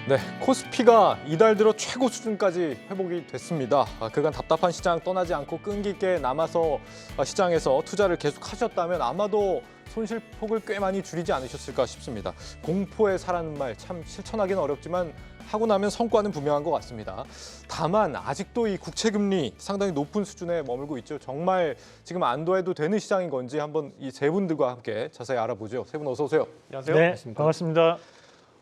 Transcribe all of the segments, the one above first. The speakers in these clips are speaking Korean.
네, 코스피가 이달 들어 최고 수준까지 회복이 됐습니다. 그간 답답한 시장 떠나지 않고 끈기 있게 남아서 시장에서 투자를 계속하셨다면 아마도 손실폭을 꽤 많이 줄이지 않으셨을까 싶습니다. 공포에 사라는 말 참 실천하기는 어렵지만 하고 나면 성과는 분명한 것 같습니다. 다만 아직도 이 국채금리 상당히 높은 수준에 머물고 있죠. 정말 지금 안도해도 되는 시장인 건지 한번 이 세 분들과 함께 자세히 알아보죠. 세 분 어서 오세요. 안녕하세요. 네, 반갑습니다.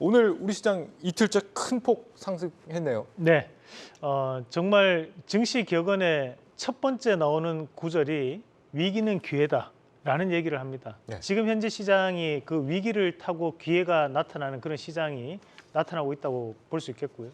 오늘 우리 시장 이틀째 큰 폭 상승했네요. 네, 정말 증시 격언의 첫 번째 나오는 구절이 위기는 기회다라는 얘기를 합니다. 네. 지금 현재 시장이 그 위기를 타고 기회가 나타나는 그런 시장이 나타나고 있다고 볼 수 있겠고요.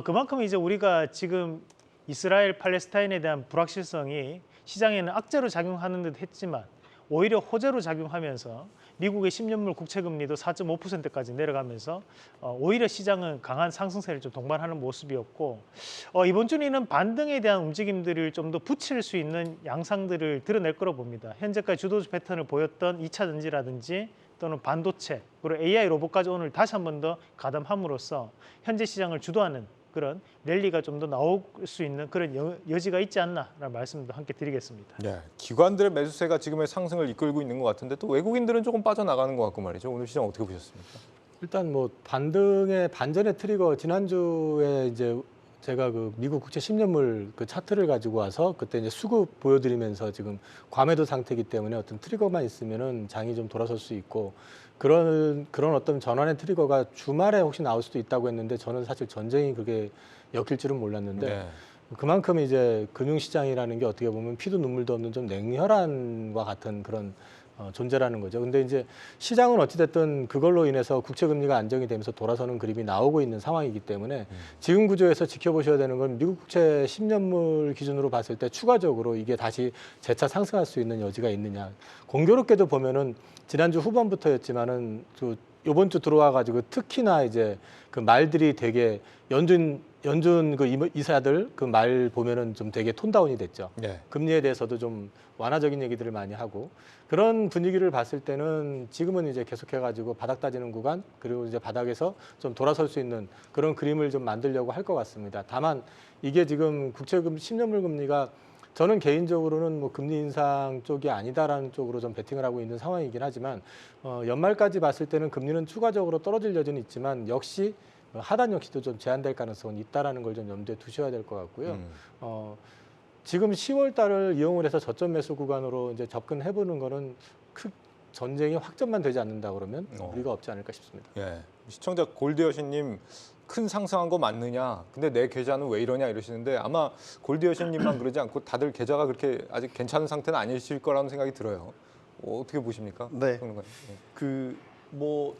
그만큼 이제 우리가 지금 이스라엘 팔레스타인에 대한 불확실성이 시장에는 악재로 작용하는 듯 했지만 오히려 호재로 작용하면서 미국의 10년물 국채금리도 4.5%까지 내려가면서 오히려 시장은 강한 상승세를 좀 동반하는 모습이었고 이번 주는 반등에 대한 움직임들을 좀 더 붙일 수 있는 양상들을 드러낼 거로 봅니다. 현재까지 주도주 패턴을 보였던 2차 전지라든지 또는 반도체 그리고 AI 로봇까지 오늘 다시 한 번 더 가담함으로써 현재 시장을 주도하는 그런 랠리가 좀 더 나올 수 있는 그런 여지가 있지 않나라는 말씀도 함께 드리겠습니다. 네, 기관들의 매수세가 지금의 상승을 이끌고 있는 것 같은데 또 외국인들은 조금 빠져나가는 것 같고 말이죠. 오늘 시장 어떻게 보셨습니까? 일단 뭐 반등의 반전의 트리거 지난주에 이제 제가 그 미국 국채 10년물 그 차트를 가지고 와서 그때 이제 수급 보여드리면서 지금 과매도 상태이기 때문에 어떤 트리거만 있으면은 장이 좀 돌아설 수 있고 그런 어떤 전환의 트리거가 주말에 혹시 나올 수도 있다고 했는데 저는 사실 전쟁이 그게 엮일 줄은 몰랐는데 네. 그만큼 이제 금융시장이라는 게 어떻게 보면 피도 눈물도 없는 좀 냉혈한과 같은 그런 존재라는 거죠. 근데 이제 시장은 어찌됐든 그걸로 인해서 국채금리가 안정이 되면서 돌아서는 그림이 나오고 있는 상황이기 때문에 지금 구조에서 지켜보셔야 되는 건 미국 국채 10년물 기준으로 봤을 때 추가적으로 이게 다시 재차 상승할 수 있는 여지가 있느냐. 공교롭게도 보면은 지난주 후반부터였지만은 이번 주 들어와 가지고 특히나 이제 그 말들이 되게 연준 그 이사들 그 말 보면은 좀 되게 톤다운이 됐죠. 네. 금리에 대해서도 좀 완화적인 얘기들을 많이 하고 그런 분위기를 봤을 때는 지금은 이제 계속해 가지고 바닥 다지는 구간 그리고 이제 바닥에서 좀 돌아설 수 있는 그런 그림을 좀 만들려고 할 것 같습니다. 다만 이게 지금 국채금 10년물 금리가 저는 개인적으로는 뭐 금리 인상 쪽이 아니다라는 쪽으로 좀 베팅을 하고 있는 상황이긴 하지만 연말까지 봤을 때는 금리는 추가적으로 떨어질 여지는 있지만 역시 하단 역시도 좀 제한될 가능성은 있다라는 걸 좀 염두에 두셔야 될 것 같고요. 지금 10월 달을 이용을 해서 저점 매수 구간으로 이제 접근해 보는 거는 전쟁이 확전만 되지 않는다 그러면 우리가 없지 않을까 싶습니다. 예. 시청자 골드여신님 큰 상승한 거 맞느냐? 근데 내 계좌는 왜 이러냐 이러시는데 아마 골드여신님만 그러지 않고 다들 계좌가 그렇게 아직 괜찮은 상태는 아니실 거라는 생각이 들어요. 어떻게 보십니까? 네. 예. 뭐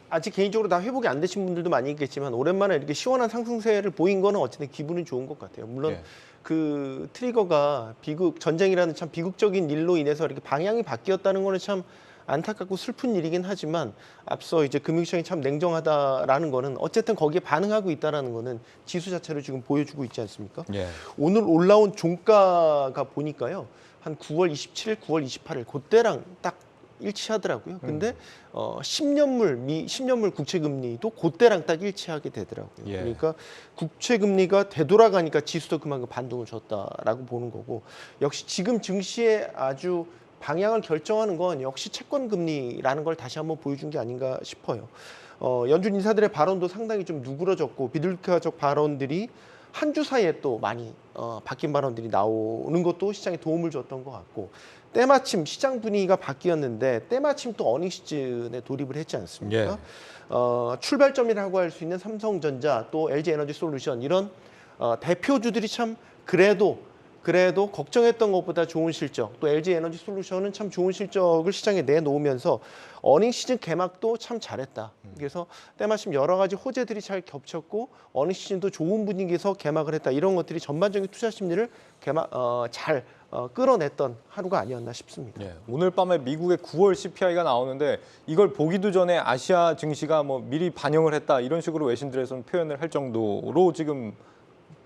아직 개인적으로 다 회복이 안 되신 분들도 많이 있겠지만 오랜만에 이렇게 시원한 상승세를 보인 거는 어쨌든 기분은 좋은 것 같아요. 물론 예. 그 트리거가 전쟁이라는 참 비극적인 일로 인해서 이렇게 방향이 바뀌었다는 거는 참 안타깝고 슬픈 일이긴 하지만 앞서 이제 금융시장이 참 냉정하다라는 거는 어쨌든 거기에 반응하고 있다라는 거는 지수 자체를 지금 보여주고 있지 않습니까? 예. 오늘 올라온 종가가 보니까요. 한 9월 27일, 9월 28일 그때랑 딱 일치하더라고요. 근데 10년물 국채금리도 그때랑 딱 일치하게 되더라고요. 예. 그러니까 국채금리가 되돌아가니까 지수도 그만큼 반등을 줬다라고 보는 거고 역시 지금 증시의 아주 방향을 결정하는 건 역시 채권금리라는 걸 다시 한번 보여준 게 아닌가 싶어요. 연준 인사들의 발언도 상당히 좀 누그러졌고 비둘기화적 발언들이 한 주 사이에 또 많이 바뀐 발언들이 나오는 것도 시장에 도움을 줬던 것 같고 때마침 시장 분위기가 바뀌었는데 때마침 또 어닝 시즌에 돌입을 했지 않습니까? 출발점이라고 할 수 있는 삼성전자 또 LG에너지솔루션 이런 대표주들이 참 그래도 걱정했던 것보다 좋은 실적 또 LG에너지솔루션은 참 좋은 실적을 시장에 내놓으면서 어닝 시즌 개막도 참 잘했다. 그래서 때마침 여러 가지 호재들이 잘 겹쳤고 어닝 시즌도 좋은 분위기에서 개막을 했다. 이런 것들이 전반적인 투자 심리를 잘 끌어냈던 하루가 아니었나 싶습니다. 예. 오늘 밤에 미국의 9월 CPI가 나오는데 이걸 보기도 전에 아시아 증시가 뭐 미리 반영을 했다 이런 식으로 외신들에서는 표현을 할 정도로 지금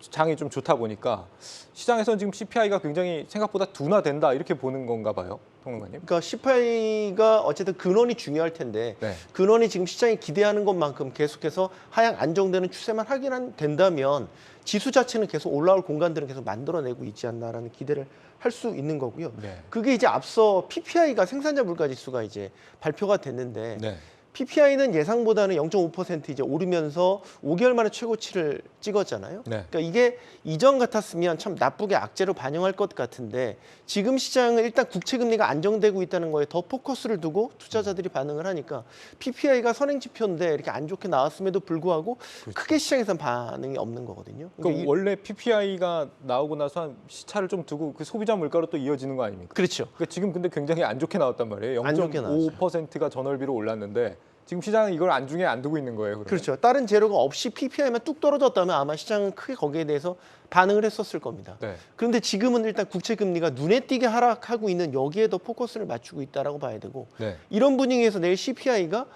장이 좀 좋다 보니까 시장에서는 지금 CPI가 굉장히 생각보다 둔화된다 이렇게 보는 건가 봐요, 평론가님. 그러니까 CPI가 어쨌든 근원이 중요할 텐데 네. 근원이 지금 시장이 기대하는 것만큼 계속해서 하향 안정되는 추세만 확인된다면 지수 자체는 계속 올라올 공간들은 계속 만들어내고 있지 않나라는 기대를 할 수 있는 거고요. 네. 그게 이제 앞서 PPI가 생산자 물가 지수가 이제 발표가 됐는데 네. PPI는 예상보다는 0.5% 이제 오르면서 5개월 만에 최고치를 찍었잖아요. 네. 그러니까 이게 이전 같았으면 참 나쁘게 악재로 반영할 것 같은데 지금 시장은 일단 국채 금리가 안정되고 있다는 거에 더 포커스를 두고 투자자들이 반응을 하니까 PPI가 선행 지표인데 이렇게 안 좋게 나왔음에도 불구하고 크게 시장에선 반응이 없는 거거든요. 그러니까 원래 PPI가 나오고 나서 한 시차를 좀 두고 그 소비자 물가로 또 이어지는 거 아닙니까? 그렇죠. 그러니까 지금 근데 굉장히 안 좋게 나왔단 말이에요. 안 좋게 나왔어요. 0.5%가 전월비로 올랐는데 지금 시장은 이걸 안중에 안 두고 있는 거예요. 그러면? 그렇죠. 다른 재료가 없이 PPI만 뚝 떨어졌다면 아마 시장은 크게 거기에 대해서 반응을 했었을 겁니다. 네. 그런데 지금은 일단 국채 금리가 눈에 띄게 하락하고 있는 여기에 더 포커스를 맞추고 있다라고 봐야 되고 네. 이런 분위기에서 내일 CPI가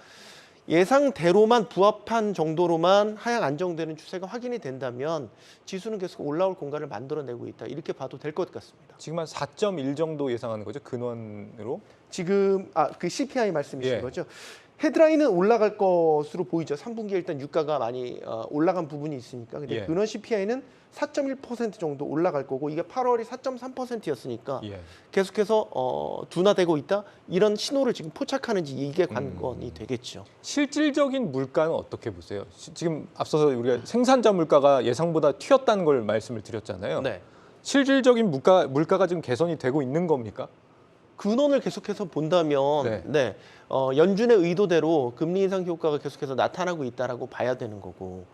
예상대로만 부합한 정도로만 하향 안정되는 추세가 확인이 된다면 지수는 계속 올라올 공간을 만들어내고 있다. 이렇게 봐도 될 것 같습니다. 지금 한 4.1 정도 예상하는 거죠, 근원으로? 지금 그 CPI 말씀이신 예. 거죠? 헤드라인은 올라갈 것으로 보이죠. 3분기에 일단 유가가 많이 올라간 부분이 있으니까. 근데 예. 근원 CPI는 4.1% 정도 올라갈 거고 이게 8월이 4.3%였으니까 예. 계속해서 둔화되고 있다. 이런 신호를 지금 포착하는지 이게 관건이 되겠죠. 실질적인 물가는 어떻게 보세요? 지금 앞서서 우리가 생산자 물가가 예상보다 튀었다는 걸 말씀을 드렸잖아요. 네. 실질적인 물가가 지금 개선이 되고 있는 겁니까? 근원을 계속해서 본다면 네. 연준의 의도대로 금리 인상 효과가 계속해서 나타나고 있다라고 봐야 되는 거고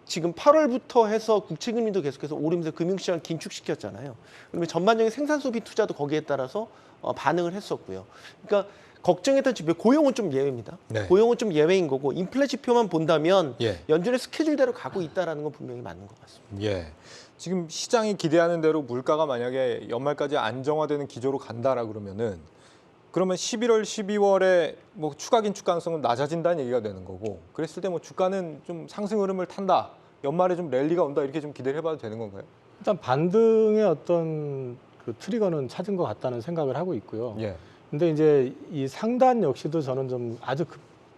지금 8월부터 해서 국채 금리도 계속해서 오르면서 금융시장을 긴축시켰잖아요. 그러면 전반적인 생산 소비 투자도 거기에 따라서 반응을 했었고요. 그러니까 걱정했던 지표 고용은 좀 예외입니다. 네. 고용은 좀 예외인 거고 인플레 지표만 본다면 예. 연준의 스케줄대로 가고 있다라는 건 분명히 맞는 것 같습니다. 예. 지금 시장이 기대하는 대로 물가가 만약에 연말까지 안정화되는 기조로 간다라 그러면 11월, 12월에 뭐 추가 긴축 가능성은 낮아진다는 얘기가 되는 거고 그랬을 때 뭐 주가는 좀 상승 흐름을 탄다. 연말에 좀 랠리가 온다 이렇게 좀 기대를 해봐도 되는 건가요? 일단 반등의 어떤 그 트리거는 찾은 것 같다는 생각을 하고 있고요. 예. 근데 이제 이 상단 역시도 저는 좀 아주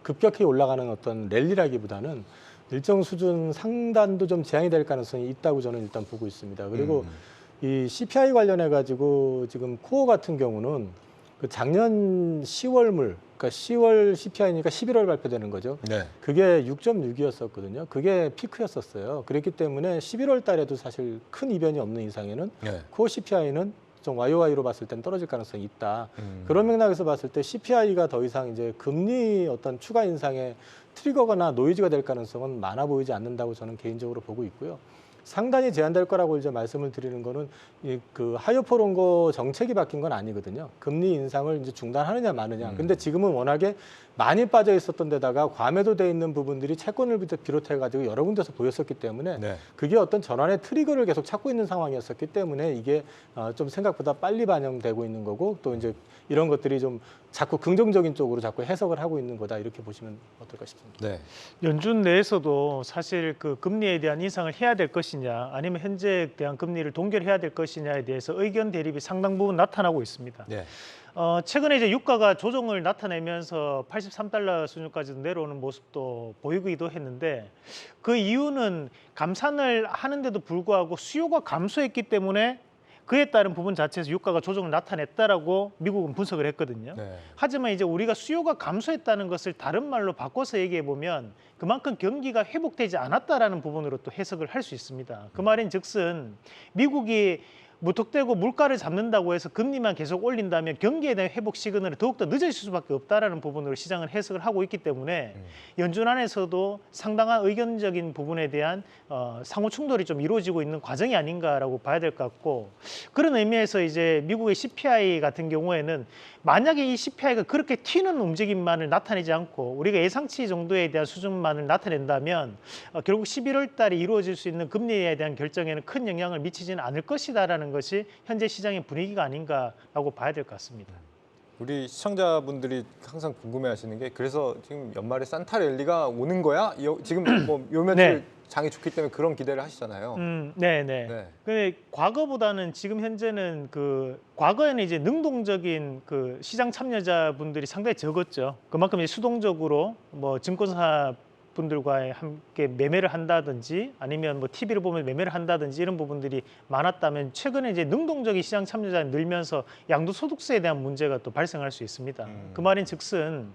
급격히 올라가는 어떤 랠리라기보다는 일정 수준 상단도 좀 제한이 될 가능성이 있다고 저는 일단 보고 있습니다. 그리고 이 CPI 관련해 가지고 지금 코어 같은 경우는 그 작년 10월물, 그러니까 10월 CPI니까 11월 발표되는 거죠. 네. 그게 6.6이었었거든요. 그게 피크였었어요. 그렇기 때문에 11월 달에도 사실 큰 이변이 없는 이상에는 네. 코어 CPI는 좀 YOY로 봤을 땐 떨어질 가능성이 있다. 음. 그런 맥락에서 봤을 때 CPI가 더 이상 이제 금리 어떤 추가 인상의 트리거거나 노이즈가 될 가능성은 많아 보이지 않는다고 저는 개인적으로 보고 있고요. 상단이 제한될 거라고 이제 말씀을 드리는 거는 그 하이어포론고 정책이 바뀐 건 아니거든요. 금리 인상을 이제 중단하느냐 마느냐. 근데 지금은 워낙에 많이 빠져 있었던 데다가 과매도돼 있는 부분들이 채권을 비롯해 가지고 여러 군데서 보였었기 때문에 네. 그게 어떤 전환의 트리거를 계속 찾고 있는 상황이었었기 때문에 이게 좀 생각보다 빨리 반영되고 있는 거고 또 이제 이런 것들이 좀 자꾸 긍정적인 쪽으로 자꾸 해석을 하고 있는 거다 이렇게 보시면 어떨까 싶습니다. 네. 연준 내에서도 사실 그 금리에 대한 인상을 해야 될 것이냐 아니면 현재에 대한 금리를 동결해야 될 것이냐에 대해서 의견 대립이 상당 부분 나타나고 있습니다. 네. 최근에 이제 유가가 조정을 나타내면서 83달러 수준까지도 내려오는 모습도 보이기도 했는데 그 이유는 감산을 하는데도 불구하고 수요가 감소했기 때문에 그에 따른 부분 자체에서 유가가 조정을 나타냈다라고 미국은 분석을 했거든요. 네. 하지만 이제 우리가 수요가 감소했다는 것을 다른 말로 바꿔서 얘기해 보면 그만큼 경기가 회복되지 않았다라는 부분으로 또 해석을 할 수 있습니다. 그 말인즉슨 미국이 무턱대고 물가를 잡는다고 해서 금리만 계속 올린다면 경기에 대한 회복 시그널이 더욱더 늦어질 수밖에 없다라는 부분으로 시장은 해석을 하고 있기 때문에 연준 안에서도 상당한 의견적인 부분에 대한 상호 충돌이 좀 이루어지고 있는 과정이 아닌가라고 봐야 될 것 같고 그런 의미에서 이제 미국의 CPI 같은 경우에는 만약에 이 CPI가 그렇게 튀는 움직임만을 나타내지 않고 우리가 예상치 정도에 대한 수준만을 나타낸다면 결국 11월 달에 이루어질 수 있는 금리에 대한 결정에는 큰 영향을 미치지는 않을 것이다라는 것이 현재 시장의 분위기가 아닌가라고 봐야 될 것 같습니다. 우리 시청자분들이 항상 궁금해하시는 게 그래서 지금 연말에 산타 랠리가 오는 거야? 지금 뭐 요 며칠 네. 장이 좋기 때문에 그런 기대를 하시잖아요. 네네. 네. 근데 과거보다는 지금 현재는 과거에는 이제 능동적인 시장 참여자분들이 상당히 적었죠. 그만큼 이제 수동적으로 뭐 증권사 분들과 함께 매매를 한다든지 아니면 뭐 TV를 보면 매매를 한다든지 이런 부분들이 많았다면 최근에 이제 능동적인 시장 참여자가 늘면서 양도소득세에 대한 문제가 또 발생할 수 있습니다. 그 말인즉슨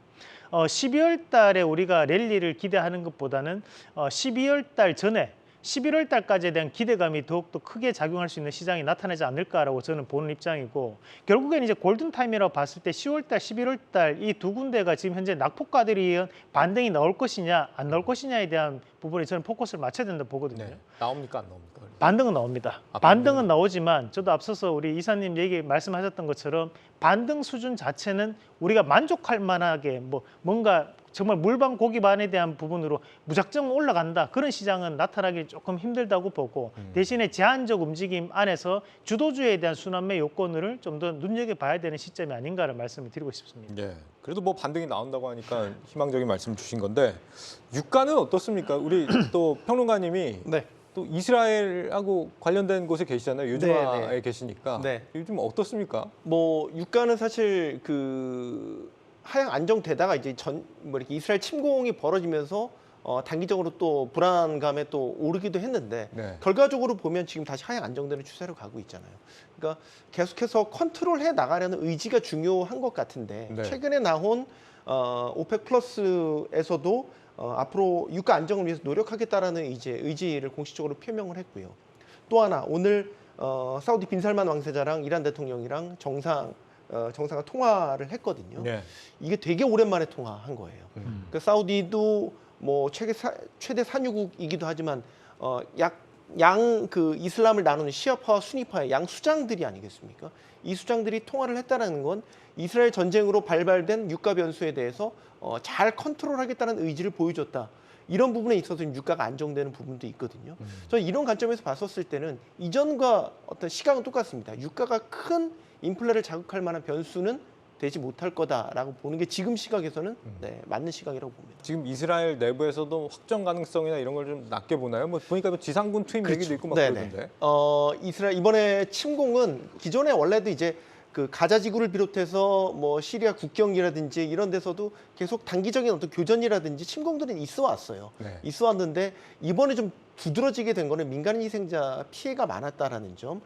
12월 달에 우리가 랠리를 기대하는 것보다는 12월 달 전에 11월 달까지에 대한 기대감이 더욱더 크게 작용할 수 있는 시장이 나타나지 않을까라고 저는 보는 입장이고 결국에는 이제 골든타임이라고 봤을 때 10월 달, 11월 달 이 두 군데가 지금 현재 낙폭과들에 의한 반등이 나올 것이냐 안 나올 것이냐에 대한 부분에 저는 포커스를 맞춰야 된다고 보거든요. 네. 나옵니까 안 나옵니까? 반등은 나옵니다. 반등은 나오지만 저도 앞서서 우리 이사님 말씀하셨던 것처럼 반등 수준 자체는 우리가 만족할 만하게 뭔가 정말 물방고기반에 대한 부분으로 무작정 올라간다. 그런 시장은 나타나기 조금 힘들다고 보고 대신에 제한적 움직임 안에서 주도주에 대한 순환매 요건을 좀 더 눈여겨봐야 되는 시점이 아닌가라는 말씀을 드리고 싶습니다. 예. 그래도 뭐 반등이 나온다고 하니까 희망적인 말씀 주신 건데 유가는 어떻습니까? 우리 또 평론가님이 네. 또 이스라엘하고 관련된 곳에 계시잖아요. 요즘화에 네, 네. 계시니까. 네. 요즘 어떻습니까? 뭐 유가는 사실 하향 안정되다가 이제 이렇게 이스라엘 침공이 벌어지면서 단기적으로 또 불안감에 또 오르기도 했는데 네. 결과적으로 보면 지금 다시 하향 안정되는 추세로 가고 있잖아요. 그러니까 계속해서 컨트롤해 나가려는 의지가 중요한 것 같은데 네. 최근에 나온 오펙 플러스에서도 앞으로 유가 안정을 위해서 노력하겠다라는 의지를 공식적으로 표명을 했고요. 또 하나 오늘 사우디 빈살만 왕세자랑 이란 대통령이랑 정상과 통화를 했거든요. 네. 이게 되게 오랜만에 통화한 거예요. 그러니까 사우디도 뭐 최대 산유국이기도 하지만 이슬람을 나누는 시아파와 수니파의 양 수장들이 아니겠습니까? 이 수장들이 통화를 했다는 건 이스라엘 전쟁으로 발발된 유가 변수에 대해서 잘 컨트롤하겠다는 의지를 보여줬다. 이런 부분에 있어서 유가가 안정되는 부분도 있거든요. 저는 이런 관점에서 봤었을 때는 이전과 어떤 시각은 똑같습니다. 유가가 큰 인플레를 자극할 만한 변수는 되지 못할 거다라고 보는 게 지금 시각에서는 맞는 시각이라고 봅니다. 지금 이스라엘 내부에서도 확정 가능성이나 이런 걸 좀 낮게 보나요? 뭐 보니까 뭐 지상군 투입 얘기도 있고 막 네네. 그러던데. 이스라엘 이번에 침공은 기존에 원래도 이제 가자 지구를 비롯해서 뭐 시리아 국경이라든지 이런 데서도 계속 단기적인 어떤 교전이라든지 침공들은 있어 왔어요. 네. 있어 왔는데 이번에 좀 두드러지게 된 거는 민간 희생자 피해가 많았다라는 점.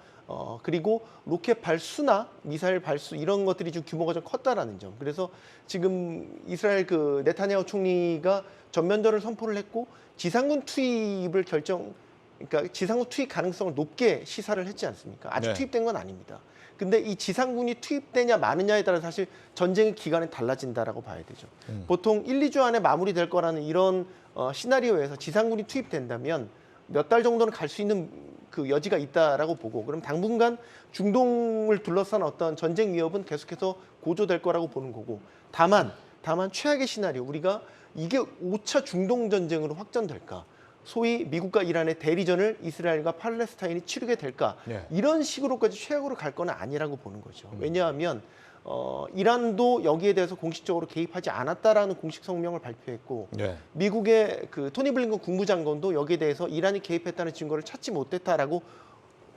그리고 로켓 발수나 미사일 발수 이런 것들이 좀 규모가 좀 컸다라는 점. 그래서 지금 이스라엘 네타냐후 총리가 전면전을 선포를 했고 지상군 투입을 그러니까 지상군 투입 가능성을 높게 시사를 했지 않습니까? 아직 네. 투입된 건 아닙니다. 근데 이 지상군이 투입되냐 마느냐에 따라 사실 전쟁의 기간이 달라진다라고 봐야 되죠. 보통 1, 2주 안에 마무리될 거라는 이런 시나리오에서 지상군이 투입된다면 몇 달 정도는 갈 수 있는 여지가 있다라고 보고 그럼 당분간 중동을 둘러싼 어떤 전쟁 위협은 계속해서 고조될 거라고 보는 거고 다만 최악의 시나리오 우리가 이게 5차 중동 전쟁으로 확전될까? 소위 미국과 이란의 대리전을 이스라엘과 팔레스타인이 치르게 될까? 네. 이런 식으로까지 최악으로 갈 건 아니라고 보는 거죠. 왜냐하면 이란도 여기에 대해서 공식적으로 개입하지 않았다라는 공식 성명을 발표했고 네. 미국의 토니 블링컨 국무장관도 여기에 대해서 이란이 개입했다는 증거를 찾지 못했다라고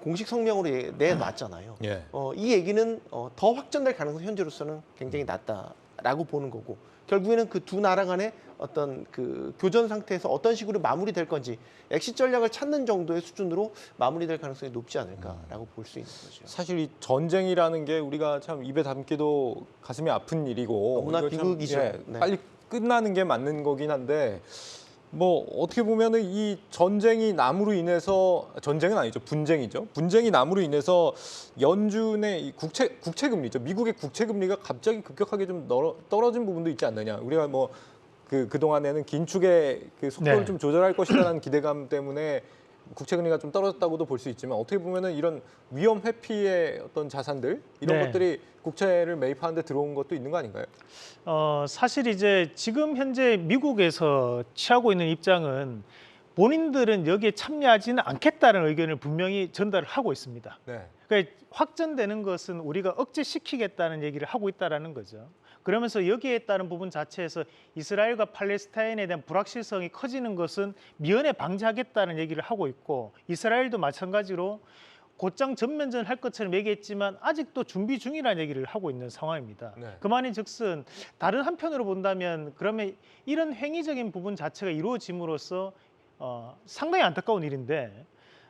공식 성명으로 내놨잖아요. 예. 이 얘기는 더 확전될 가능성이 현재로서는 굉장히 낮다라고 보는 거고 결국에는 그 두 나라 간의 어떤 교전 상태에서 어떤 식으로 마무리될 건지 엑시트 전략을 찾는 정도의 수준으로 마무리될 가능성이 높지 않을까라고 볼 수 있는 거죠. 사실 이 전쟁이라는 게 우리가 참 입에 담기도 가슴이 아픈 일이고 너무나 이거 참, 비극이죠. 네. 빨리 끝나는 게 맞는 거긴 한데 뭐 어떻게 보면은 이 전쟁이 남으로 인해서 전쟁은 아니죠 분쟁이죠. 분쟁이 남으로 인해서 연준의 이 국채 금리죠. 미국의 국채 금리가 갑자기 급격하게 좀 떨어진 부분도 있지 않느냐. 우리가 뭐 그동안에는 긴축의 속도를 네. 좀 조절할 것이라는 기대감 때문에 국채 금리가 좀 떨어졌다고도 볼 수 있지만 어떻게 보면은 이런 위험 회피의 어떤 자산들 이런 네. 것들이 국채를 매입하는 데 들어온 것도 있는 거 아닌가요? 사실 이제 지금 현재 미국에서 취하고 있는 입장은 본인들은 여기에 참여하지는 않겠다는 의견을 분명히 전달을 하고 있습니다. 네. 그러니까 확전되는 것은 우리가 억제시키겠다는 얘기를 하고 있다는 거죠. 그러면서 여기에 따른 부분 자체에서 이스라엘과 팔레스타인에 대한 불확실성이 커지는 것은 미연에 방지하겠다는 얘기를 하고 있고, 이스라엘도 마찬가지로 곧장 전면전 할 것처럼 얘기했지만 아직도 준비 중이라는 얘기를 하고 있는 상황입니다. 네. 그 말인즉슨 다른 한편으로 본다면 그러면 이런 행위적인 부분 자체가 이루어짐으로써 상당히 안타까운 일인데,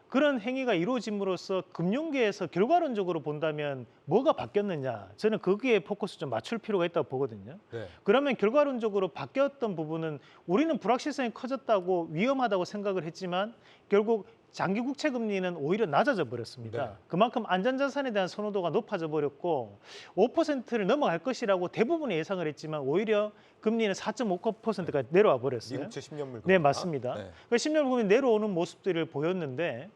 그런 행위가 이루어짐으로써 금융계에서 결과론적으로 본다면 뭐가 바뀌었느냐, 저는 거기에 포커스 좀 맞출 필요가 있다고 보거든요. 네. 그러면 결과론적으로 바뀌었던 부분은 우리는 불확실성이 커졌다고 위험하다고 생각을 했지만 결국 장기 국채 금리는 오히려 낮아져 버렸습니다. 네. 그만큼 안전자산에 대한 선호도가 높아져 버렸고 5%를 넘어갈 것이라고 대부분이 예상을 했지만 오히려 금리는 4.5%가 내려와 버렸어요. 미국채 10년물. 네, 맞습니다. 네. 그 10년 금리 내려오는 모습들을 보였는데,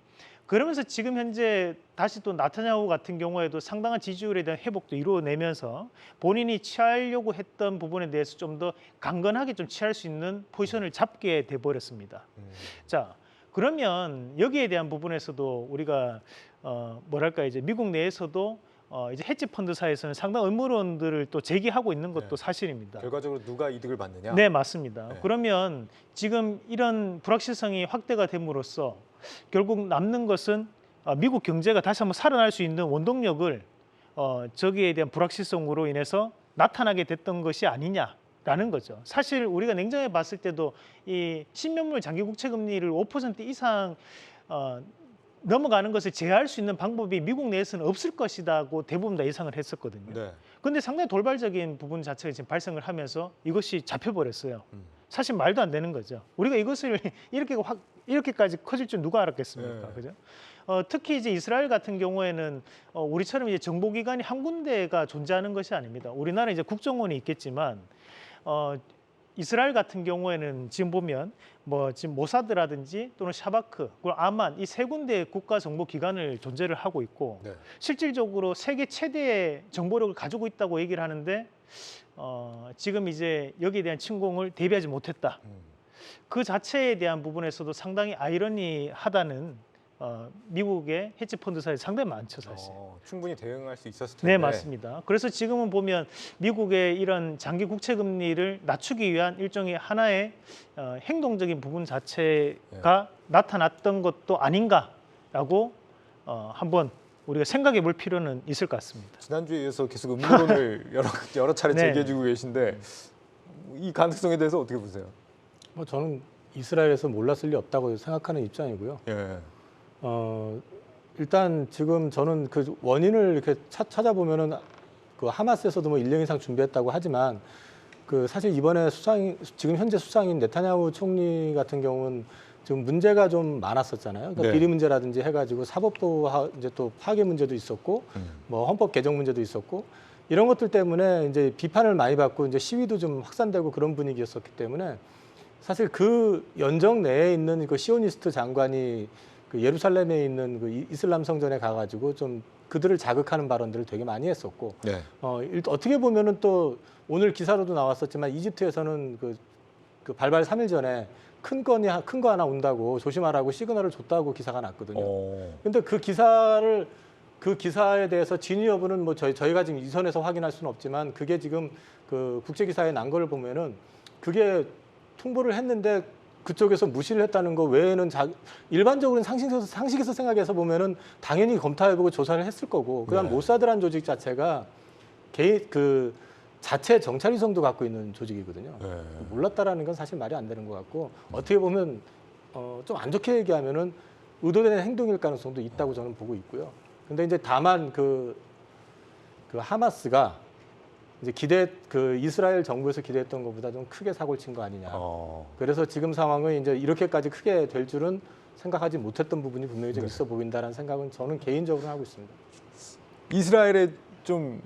그러면서 지금 현재 다시 또 나타냐후 같은 경우에도 상당한 지지율에 대한 회복도 이루어내면서 본인이 취하려고 했던 부분에 대해서 좀 더 강건하게 좀 취할 수 있는 포지션을 잡게 돼 버렸습니다. 자, 그러면 여기에 대한 부분에서도 우리가 뭐랄까 이제 미국 내에서도 이제 헤지 펀드사에서는 상당한 의문론들을 또 제기하고 있는 것도 네. 사실입니다. 결과적으로 누가 이득을 받느냐? 네, 맞습니다. 네. 그러면 지금 이런 불확실성이 확대가 됨으로써 결국 남는 것은 미국 경제가 다시 한번 살아날 수 있는 원동력을 저기에 대한 불확실성으로 인해서 나타나게 됐던 것이 아니냐라는 거죠. 사실 우리가 냉정히 봤을 때도 이 10년물 장기 국채 금리를 5% 이상 넘어가는 것을 제어할 수 있는 방법이 미국 내에서는 없을 것이라고 대부분 다 예상을 했었거든요. 네. 근데 상당히 돌발적인 부분 자체가 지금 발생을 하면서 이것이 잡혀버렸어요. 사실 말도 안 되는 거죠. 우리가 이것을 이렇게까지 커질 줄 누가 알았겠습니까? 네. 그죠? 특히 이제 이스라엘 같은 경우에는 우리처럼 이제 정보기관이 한 군데가 존재하는 것이 아닙니다. 우리나라 이제 국정원이 있겠지만 이스라엘 같은 경우에는 지금 보면 뭐 지금 모사드라든지 또는 샤바크 그리고 아만 이 세 군데의 국가 정보 기관을 존재를 하고 있고 네. 실질적으로 세계 최대의 정보력을 가지고 있다고 얘기를 하는데 지금 이제 여기에 대한 침공을 대비하지 못했다. 그 자체에 대한 부분에서도 상당히 아이러니하다는 미국의 헤지 펀드사에 상당히 많죠, 사실. 충분히 대응할 수 있었을 텐데. 네, 맞습니다. 그래서 지금은 보면 미국의 이런 장기 국채 금리를 낮추기 위한 일종의 하나의 행동적인 부분 자체가 나타났던 것도 아닌가라고 한번 우리가 생각해 볼 필요는 있을 것 같습니다. 지난주에 이어서 계속 음모론을 여러 차례 네. 제기해주고 계신데 이 가능성에 대해서 어떻게 보세요? 뭐 저는 이스라엘에서 몰랐을 리 없다고 생각하는 입장이고요. 예. 일단 지금 저는 그 원인을 이렇게 찾아보면은 그 하마스에서도 뭐 1년 이상 준비했다고 하지만 그 사실 이번에 지금 현재 수상인 네타냐후 총리 같은 경우는 지금 문제가 좀 많았었잖아요. 그러니까 네. 비리 문제라든지 해가지고 사법부 이제 또 파괴 문제도 있었고 뭐 헌법 개정 문제도 있었고 이런 것들 때문에 이제 비판을 많이 받고 이제 시위도 좀 확산되고 그런 분위기였었기 때문에 사실 그 연정 내에 있는 그 시오니스트 장관이 그 예루살렘에 있는 그 이슬람 성전에 가가지고 좀 그들을 자극하는 발언들을 되게 많이 했었고 네. 어떻게 보면은 또 오늘 기사로도 나왔었지만 이집트에서는 그 발발 3일 전에 큰 거 하나 온다고 조심하라고 시그널을 줬다고 기사가 났거든요. 근데 그 기사에 대해서 진위 여부는 뭐 저희가 지금 이 선에서 확인할 수는 없지만 그게 지금 그 국제 기사에 난 걸 보면은 그게 통보를 했는데 그쪽에서 무시를 했다는 거 외에는 일반적으로는 상식에서 생각해서 보면은 당연히 검토해보고 조사를 했을 거고 그다음 네. 모사드란 조직 자체가 자체 정찰 위성도 갖고 있는 조직이거든요. 네. 몰랐다라는 건 사실 말이 안 되는 것 같고 어떻게 보면 좀 안 좋게 얘기하면은 의도된 행동일 가능성도 있다고 저는 보고 있고요. 근데 이제 다만 그 하마스가 이제 이스라엘 정부에서 기대했던 것보다 좀 크게 사고를 친 거 아니냐. 그래서 지금 상황은 이제 이렇게까지 크게 될 줄은 생각하지 못했던 부분이 분명히 좀 네. 있어 보인다는 생각은 저는 개인적으로 하고 있습니다. 이스라엘에 좀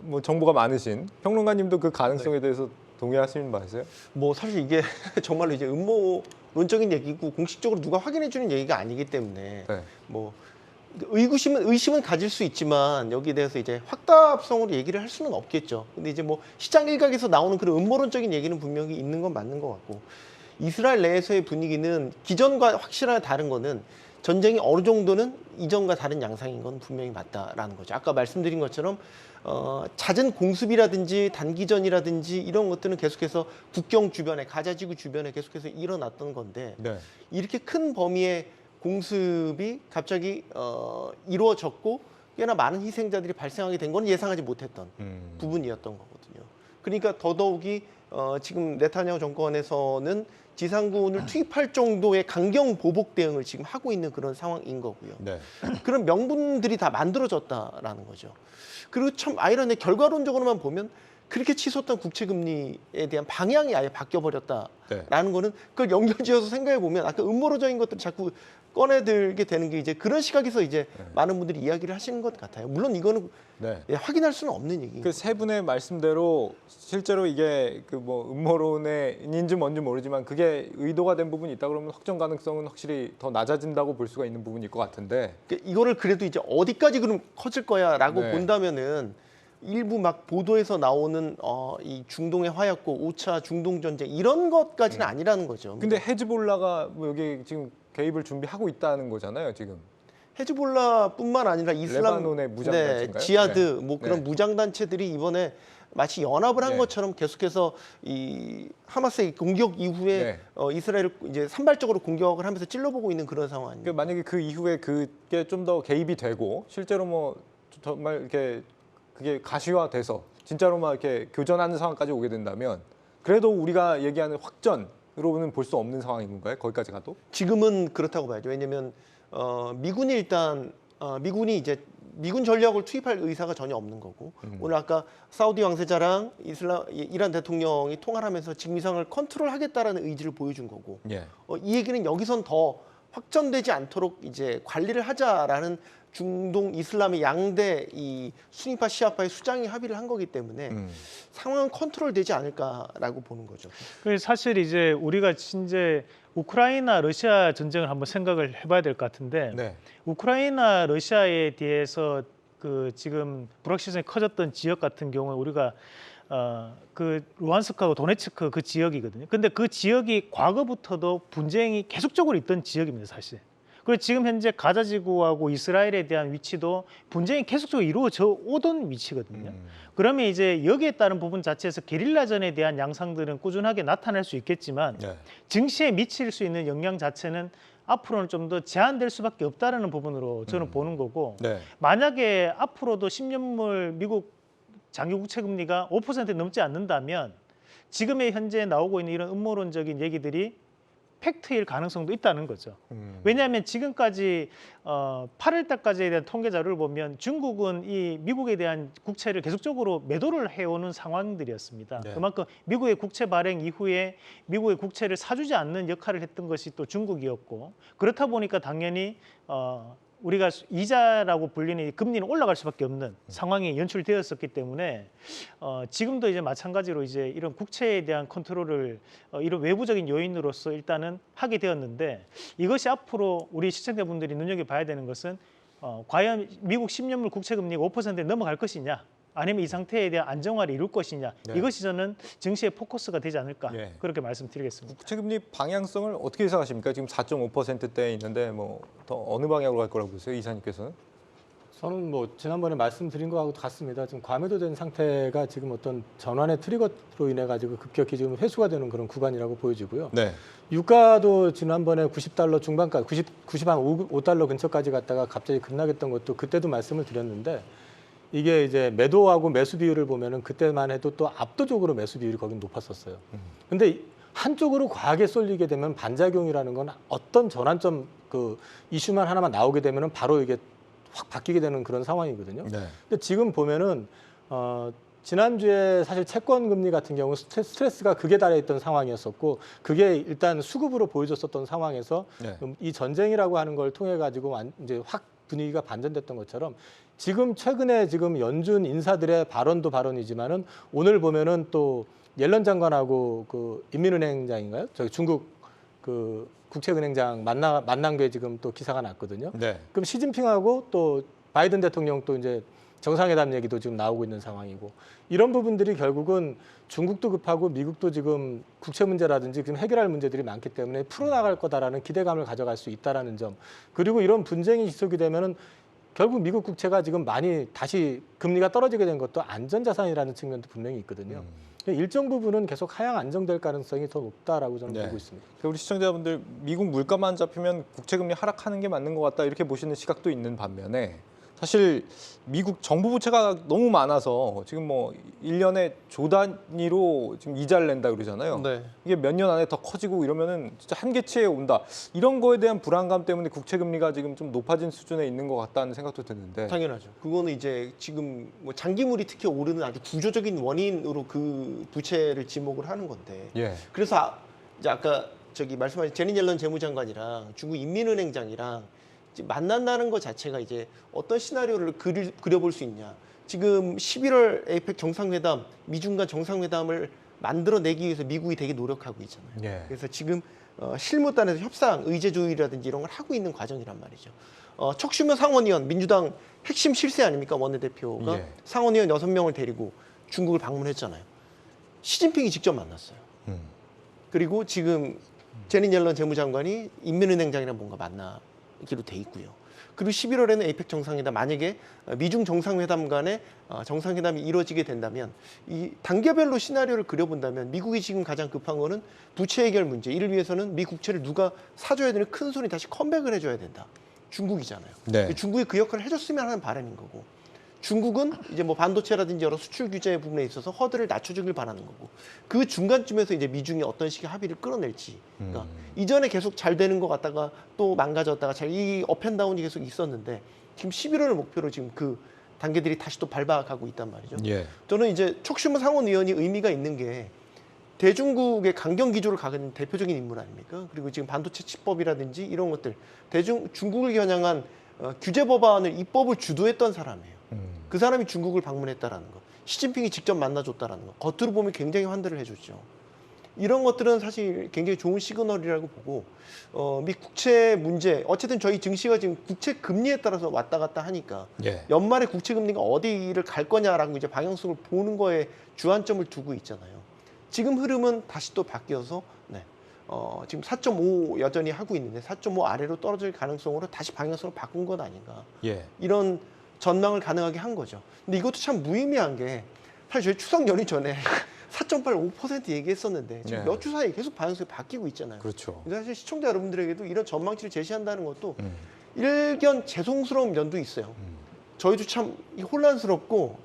뭐 정보가 많으신 평론가님도 그 가능성에 네. 대해서 동의하시는 바세요? 뭐 사실 이게 정말로 이제 음모론적인 얘기고 공식적으로 누가 확인해 주는 얘기가 아니기 때문에 네. 뭐 의심은 가질 수 있지만 여기에 대해서 이제 확답성으로 얘기를 할 수는 없겠죠. 근데 이제 뭐 시장 일각에서 나오는 그런 음모론적인 얘기는 분명히 있는 건 맞는 것 같고 이스라엘 내에서의 분위기는 기존과 확실하게 다른 거는 전쟁이 어느 정도는 이전과 다른 양상인 건 분명히 맞다라는 거죠. 아까 말씀드린 것처럼 잦은 공습이라든지 단기전이라든지 이런 것들은 계속해서 국경 주변에 가자지구 주변에 계속해서 일어났던 건데 네. 이렇게 큰 범위의 공습이 갑자기 이루어졌고 꽤나 많은 희생자들이 발생하게 된 건 예상하지 못했던 부분이었던 거거든요. 그러니까 더더욱이 지금 네타냐후 정권에서는 지상군을 투입할 정도의 강경 보복 대응을 지금 하고 있는 그런 상황인 거고요. 네. 그런 명분들이 다 만들어졌다라는 거죠. 그리고 참 아이러니 결과론적으로만 보면 그렇게 치솟던 국채금리에 대한 방향이 아예 바뀌어버렸다라는 거는 그걸 연결지어서 생각해 보면 아까 음모론적인 것들 자꾸 꺼내들게 되는 게 이제 그런 시각에서 이제 많은 분들이 이야기를 하시는 것 같아요. 물론 이거는 네. 확인할 수는 없는 얘기인 그 세 분의 말씀대로 실제로 이게 그 뭐 음모론인지 뭔지 모르지만 그게 의도가 된 부분이 있다 그러면 확정 가능성은 확실히 더 낮아진다고 볼 수가 있는 부분일 것 같은데. 이거를 그래도 이제 어디까지 그럼 커질 거야라고 네. 본다면은 일부 막 보도에서 나오는 이 중동의 화약고 5차 중동 전쟁 이런 것까지는 아니라는 거죠. 근데 헤즈볼라가 뭐 여기 지금 개입을 준비하고 있다는 거잖아요, 지금. 헤즈볼라뿐만 아니라 이슬람 레바논의 무장단체인가요? 지하드 네. 뭐 그런 네. 무장 단체들이 이번에 마치 연합을 한 네. 것처럼 계속해서 이 하마스의 공격 이후에 네. 이스라엘을 이제 산발적으로 공격을 하면서 찔러보고 있는 그런 상황이에요. 그러니까 만약에 그 이후에 그게 좀 더 개입이 되고 실제로 뭐 정말 이렇게 그게 가시화돼서 진짜로 막 이렇게 교전하는 상황까지 오게 된다면 그래도 우리가 얘기하는 확전으로는 볼 수 없는 상황인 건가요? 거기까지 가도? 지금은 그렇다고 봐야죠. 왜냐하면 미군이 일단 미군이 이제 미군 전력을 투입할 의사가 전혀 없는 거고 오늘 아까 사우디 왕세자랑 이란 대통령이 통화를 하면서 직미상을 컨트롤하겠다라는 의지를 보여준 거고 예. 이 얘기는 여기선 더 확전되지 않도록 이제 관리를 하자라는 중동 이슬람의 양대 이 수니파 시아파의 수장이 합의를 한 거기 때문에 상황은 컨트롤되지 않을까라고 보는 거죠. 그래서 사실 이제 우리가 이제 우크라이나 러시아 전쟁을 한번 생각을 해봐야 될 것 같은데 네. 우크라이나 러시아에 대해서 그 지금 불확실성이 커졌던 지역 같은 경우에 우리가 그 루안스크하고 도네츠크 그 지역이거든요. 근데 그 지역이 과거부터도 분쟁이 계속적으로 있던 지역입니다, 사실. 그리고 지금 현재 가자지구하고 이스라엘에 대한 위치도 분쟁이 계속적으로 이루어져 오던 위치거든요. 그러면 이제 여기에 따른 부분 자체에서 게릴라전에 대한 양상들은 꾸준하게 나타날 수 있겠지만 네. 증시에 미칠 수 있는 영향 자체는 앞으로는 좀 더 제한될 수밖에 없다는 부분으로 저는 보는 거고 네. 만약에 앞으로도 10년물 미국 장기 국채 금리가 5% 넘지 않는다면 지금의 현재 나오고 있는 이런 음모론적인 얘기들이 팩트일 가능성도 있다는 거죠. 왜냐하면 지금까지 8월 달까지에 대한 통계 자료를 보면 중국은 이 미국에 대한 국채를 계속적으로 매도를 해오는 상황들이었습니다. 네. 그만큼 미국의 국채 발행 이후에 미국의 국채를 사주지 않는 역할을 했던 것이 또 중국이었고 그렇다 보니까 당연히 우리가 이자라고 불리는 이 금리는 올라갈 수밖에 없는 상황이 연출되었었기 때문에 지금도 이제 마찬가지로 이제 이런 국채에 대한 컨트롤을 이런 외부적인 요인으로서 일단은 하게 되었는데 이것이 앞으로 우리 시청자분들이 눈여겨봐야 되는 것은 과연 미국 10년물 국채 금리가 5%에 넘어갈 것이냐 아니면 이 상태에 대한 안정화를 이룰 것이냐 네. 이것이 저는 증시의 포커스가 되지 않을까 예. 그렇게 말씀드리겠습니다. 국채금리 방향성을 어떻게 예상하십니까? 지금 4.5%대에 있는데 뭐 더 어느 방향으로 갈 거라고 보세요, 이사님께서는? 저는 뭐 지난번에 말씀드린 거하고 같습니다. 지금 과매도된 상태가 지금 어떤 전환의 트리거로 인해 가지고 급격히 지금 회수가 되는 그런 구간이라고 보여지고요. 네. 유가도 지난번에 90달러 중반까지 95달러 근처까지 갔다가 갑자기 급락했던 것도 그때도 말씀을 드렸는데 이게 이제 매도하고 매수 비율을 보면은 그때만 해도 또 압도적으로 매수 비율이 거긴 높았었어요. 근데 한쪽으로 과하게 쏠리게 되면 반작용이라는 건 어떤 전환점 그 이슈만 하나만 나오게 되면은 바로 이게 확 바뀌게 되는 그런 상황이거든요. 네. 근데 지금 보면은 지난주에 사실 채권 금리 같은 경우 스트레스가 극에 달해 있던 상황이었었고 그게 일단 수급으로 보여줬었던 상황에서 네. 이 전쟁이라고 하는 걸 통해 가지고 이제 확 분위기가 반전됐던 것처럼 지금 최근에 지금 연준 인사들의 발언도 발언이지만은 오늘 보면은 또 옐런 장관하고 그 인민은행장인가요? 저기 중국 그 국책은행장 만난 게 지금 또 기사가 났거든요. 네. 그럼 시진핑하고 또 바이든 대통령 또 이제 정상회담 얘기도 지금 나오고 있는 상황이고 이런 부분들이 결국은 중국도 급하고 미국도 지금 국채 문제라든지 지금 해결할 문제들이 많기 때문에 풀어나갈 거다라는 기대감을 가져갈 수 있다라는 점 그리고 이런 분쟁이 지속이 되면은 결국 미국 국채가 지금 많이 다시 금리가 떨어지게 된 것도 안전자산이라는 측면도 분명히 있거든요. 일정 부분은 계속 하향 안정될 가능성이 더 높다라고 저는 보고 있습니다. 우리 시청자분들 미국 물가만 잡히면 국채금리 하락하는 게 맞는 것 같다 이렇게 보시는 시각도 있는 반면에 사실 미국 정부 부채가 너무 많아서 지금 뭐 1년에 조 단위로 지금 이자를 낸다 그러잖아요. 네. 이게 몇 년 안에 더 커지고 이러면은 진짜 한계치에 온다. 이런 거에 대한 불안감 때문에 국채 금리가 지금 좀 높아진 수준에 있는 것 같다는 생각도 드는데. 당연하죠. 그거는 이제 지금 뭐 장기물이 특히 오르는 아주 구조적인 원인으로 그 부채를 지목을 하는 건데. 예. 그래서 이제 아까 저기 말씀하신 제니 옐런 재무장관이랑 중국 인민은행장이랑 이제 만난다는 것 자체가 이제 어떤 시나리오를 그려볼 수 있냐. 지금 11월 에이펙 정상회담, 미중 간 정상회담을 만들어내기 위해서 미국이 되게 노력하고 있잖아요. 예. 그래서 지금 실무단에서 협상, 의제조율이라든지 이런 걸 하고 있는 과정이란 말이죠. 척슈머 상원의원, 민주당 핵심 실세 아닙니까? 원내대표가 예. 상원의원 6명을 데리고 중국을 방문했잖아요. 시진핑이 직접 만났어요. 그리고 지금 제니 옐런 재무장관이 인민은행장이랑 뭔가 만나기로 돼 있고요. 그리고 11월에는 에이펙 정상회담, 만약에 미중 정상회담 간에 정상회담이 이루어지게 된다면 이 단계별로 시나리오를 그려본다면 미국이 지금 가장 급한 거는 부채 해결 문제. 이를 위해서는 미 국채를 누가 사줘야 되는 큰 손이 다시 컴백을 해줘야 된다. 중국이잖아요. 네. 중국이 그 역할을 해줬으면 하는 바람인 거고. 중국은 이제 뭐 반도체라든지 여러 수출 규제 부분에 있어서 허들을 낮춰주길 바라는 거고 그 중간쯤에서 이제 미중이 어떤 식의 합의를 끌어낼지 그러니까 이전에 계속 잘 되는 것 같다가 또 망가졌다가 이 업앤다운이 계속 있었는데 지금 11월을 목표로 지금 그 단계들이 다시 또 밟아가고 있단 말이죠. 예. 저는 이제 척슈머 상원의원이 의미가 있는 게 대중국의 강경 기조를 갖는 대표적인 인물 아닙니까? 그리고 지금 반도체 칩법이라든지 이런 것들 중국을 겨냥한 규제 법안을 입법을 주도했던 사람이에요. 그 사람이 중국을 방문했다라는 거, 시진핑이 직접 만나줬다라는 거, 겉으로 보면 굉장히 환대를 해줬죠. 이런 것들은 사실 굉장히 좋은 시그널이라고 보고 미 국채 문제, 어쨌든 저희 증시가 지금 국채 금리에 따라서 왔다 갔다 하니까 예. 연말에 국채 금리가 어디를 갈 거냐라고 이제 방향성을 보는 거에 주안점을 두고 있잖아요. 지금 흐름은 다시 또 바뀌어서 지금 4.5 여전히 하고 있는데 4.5 아래로 떨어질 가능성으로 다시 방향성을 바꾼 것 아닌가. 예. 이런 전망을 가능하게 한 거죠. 근데 이것도 참 무의미한 게 사실 저희 추석 연휴 전에 4.85% 얘기했었는데 지금 네. 몇 주 사이에 계속 방향성이 바뀌고 있잖아요. 그렇죠. 그래서 사실 시청자 여러분들에게도 이런 전망치를 제시한다는 것도 일견 죄송스러운 면도 있어요. 저희도 참 혼란스럽고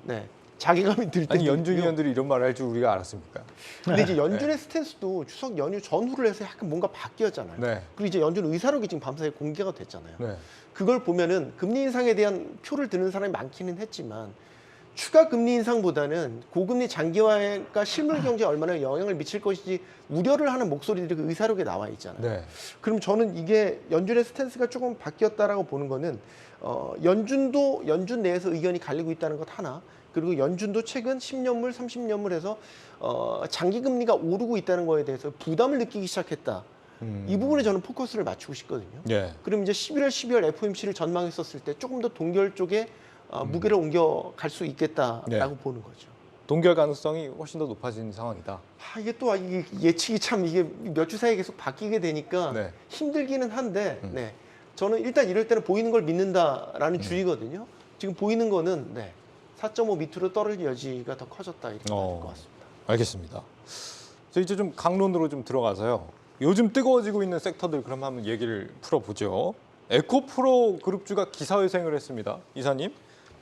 자괴감이 들 때도 아니 연준 있고요. 위원들이 이런 말을 할 줄 우리가 알았습니까? 근데 이제 연준의 스탠스도 추석 연휴 전후를 해서 약간 뭔가 바뀌었잖아요. 네. 그리고 이제 연준 의사록이 지금 밤사이 공개가 됐잖아요. 네. 그걸 보면은 금리 인상에 대한 표를 드는 사람이 많기는 했지만 추가 금리 인상보다는 고금리 장기화가 실물 경제에 얼마나 영향을 미칠 것인지 우려를 하는 목소리들이 그 의사록에 나와 있잖아요. 네. 그럼 저는 이게 연준의 스탠스가 조금 바뀌었다라고 보는 거는 연준도 연준 내에서 의견이 갈리고 있다는 것 하나, 그리고 연준도 최근 10년물, 30년물에서 장기 금리가 오르고 있다는 거에 대해서 부담을 느끼기 시작했다. 이 부분에 저는 포커스를 맞추고 싶거든요. 예. 그럼 이제 11월, 12월 FOMC를 전망했었을 때 조금 더 동결 쪽에 무게를 옮겨갈 수 있겠다라고 네. 보는 거죠. 동결 가능성이 훨씬 더 높아진 상황이다. 이게 또 이게 예측이 참 이게 몇 주 사이에 계속 바뀌게 되니까 네. 힘들기는 한데 저는 일단 이럴 때는 보이는 걸 믿는다라는 주의거든요. 지금 보이는 거는 4.5 밑으로 떨어질 여지가 더 커졌다 이렇게 봐야 될 것 같습니다. 알겠습니다. 저 이제 좀 강론으로 좀 들어가서요. 요즘 뜨거워지고 있는 섹터들 그럼 한번 얘기를 풀어보죠. 에코프로 그룹주가 기사회생을 했습니다. 이사님,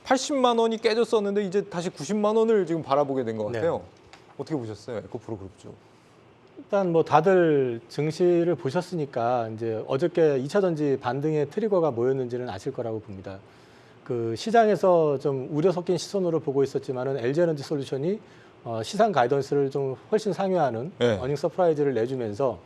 80만 원이 깨졌었는데 이제 다시 90만 원을 지금 바라보게 된 것 같아요. 어떻게 보셨어요, 에코프로 그룹주? 일단 뭐 다들 증시를 보셨으니까 이제 어저께 2차 전지 반등의 트리거가 뭐였는지는 아실 거라고 봅니다. 그 시장에서 좀 우려 섞인 시선으로 보고 있었지만은 LG에너지 솔루션이 시장 가이던스를 좀 훨씬 상회하는 어닝 서프라이즈를 내주면서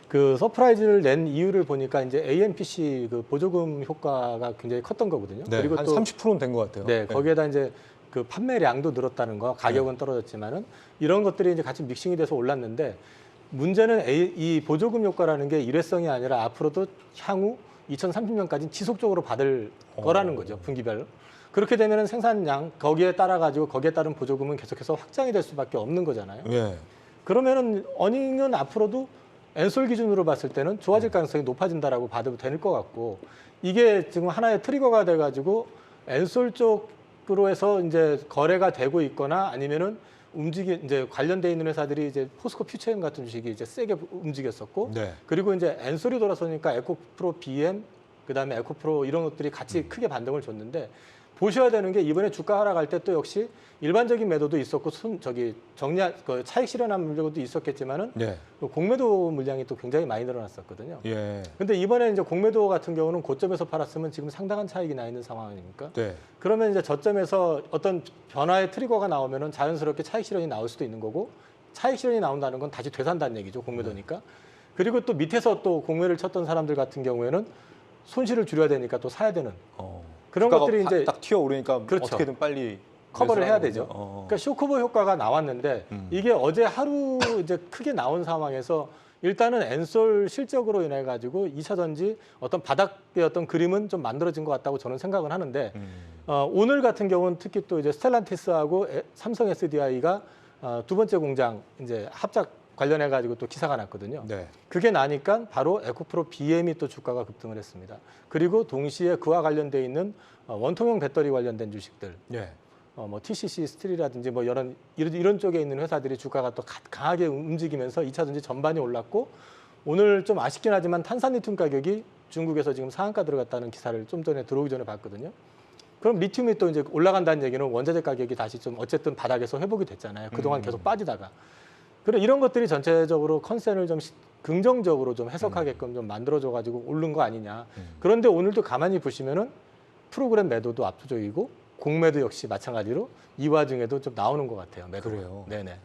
그 서프라이즈를 낸 이유를 보니까 이제 AMPC 그 보조금 효과가 굉장히 컸던 거거든요. 네, 그리고 한 또 30%는 된 것 같아요. 네, 거기에다 이제 그 판매량도 늘었다는 거, 가격은 떨어졌지만은 이런 것들이 이제 같이 믹싱이 돼서 올랐는데 문제는 이 보조금 효과라는 게 일회성이 아니라 앞으로도 향후 2030년까지 지속적으로 받을 거라는 거죠, 분기별로. 그렇게 되면 생산량 거기에 따라 가지고 거기에 따른 보조금은 계속해서 확장이 될 수밖에 없는 거잖아요. 예. 그러면은 어닝은 앞으로도 엔솔 기준으로 봤을 때는 좋아질 가능성이 높아진다라고 봐도 될 것 같고, 이게 지금 하나의 트리거가 돼가지고 엔솔 쪽으로 해서 이제 거래가 되고 있거나 아니면은 이제 관련돼 있는 회사들이 이제 포스코 퓨처엠 같은 주식이 이제 세게 움직였었고, 네. 그리고 이제 엔솔이 돌아서니까 에코프로 BM 그다음에 에코프로 이런 것들이 같이 크게 반등을 줬는데, 보셔야 되는 게 이번에 주가 하락할 때 또 역시 일반적인 매도도 있었고 그 차익 실현한 물량도 있었겠지만은 네. 공매도 물량이 또 굉장히 많이 늘어났었거든요. 예. 근데 이번에 이제 공매도 같은 경우는 고점에서 팔았으면 지금 상당한 차익이 나 있는 상황 아닙니까? 네. 그러면 이제 저점에서 어떤 변화의 트리거가 나오면은 자연스럽게 차익 실현이 나올 수도 있는 거고, 차익 실현이 나온다는 건 다시 되산다는 얘기죠, 공매도니까. 그리고 또 밑에서 또 공매를 쳤던 사람들 같은 경우에는 손실을 줄여야 되니까 또 사야 되는 그런 주가가 것들이 이제 딱 튀어 오르니까 그렇죠. 어떻게든 빨리 커버를 해야 매수하는 되죠. 거군요. 그러니까 쇼커버 효과가 나왔는데 이게 어제 하루 이제 크게 나온 상황에서 일단은 엔솔 실적으로 인해 가지고 2차 전지 어떤 바닥의 어떤 그림은 좀 만들어진 것 같다고 저는 생각은 하는데, 오늘 같은 경우는 특히 또 이제 스텔란티스하고 삼성 SDI가 두 번째 공장 이제 합작 관련해 가지고 또 기사가 났거든요. 네. 그게 나니까 바로 에코프로 BM이 또 주가가 급등을 했습니다. 그리고 동시에 그와 관련돼 있는 원통형 배터리 관련된 주식들, 예. 뭐 TCC 스틸이라든지 뭐 이런 쪽에 있는 회사들이 주가가 또 강하게 움직이면서 2차 전지 전반이 올랐고, 오늘 좀 아쉽긴 하지만 탄산리튬 가격이 중국에서 지금 상한가 들어갔다는 기사를 좀 전에 들어오기 전에 봤거든요. 그럼 리튬이 또 이제 올라간다는 얘기는 원자재 가격이 다시 좀 어쨌든 바닥에서 회복이 됐잖아요. 그동안 계속 빠지다가. 그래 이런 것들이 전체적으로 컨센을 좀 긍정적으로 좀 해석하게끔 좀 만들어줘가지고 오른 거 아니냐. 그런데 오늘도 가만히 보시면은 프로그램 매도도 압도적이고 공매도 역시 마찬가지로 이 와중에도 좀 나오는 것 같아요. 매도가. 그래요? 네네.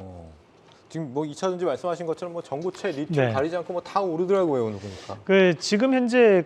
지금 뭐 2차 전지 말씀하신 것처럼 뭐 전고체, 리튬 네. 가리지 않고 뭐 다 오르더라고요, 오늘 보니까. 지금 현재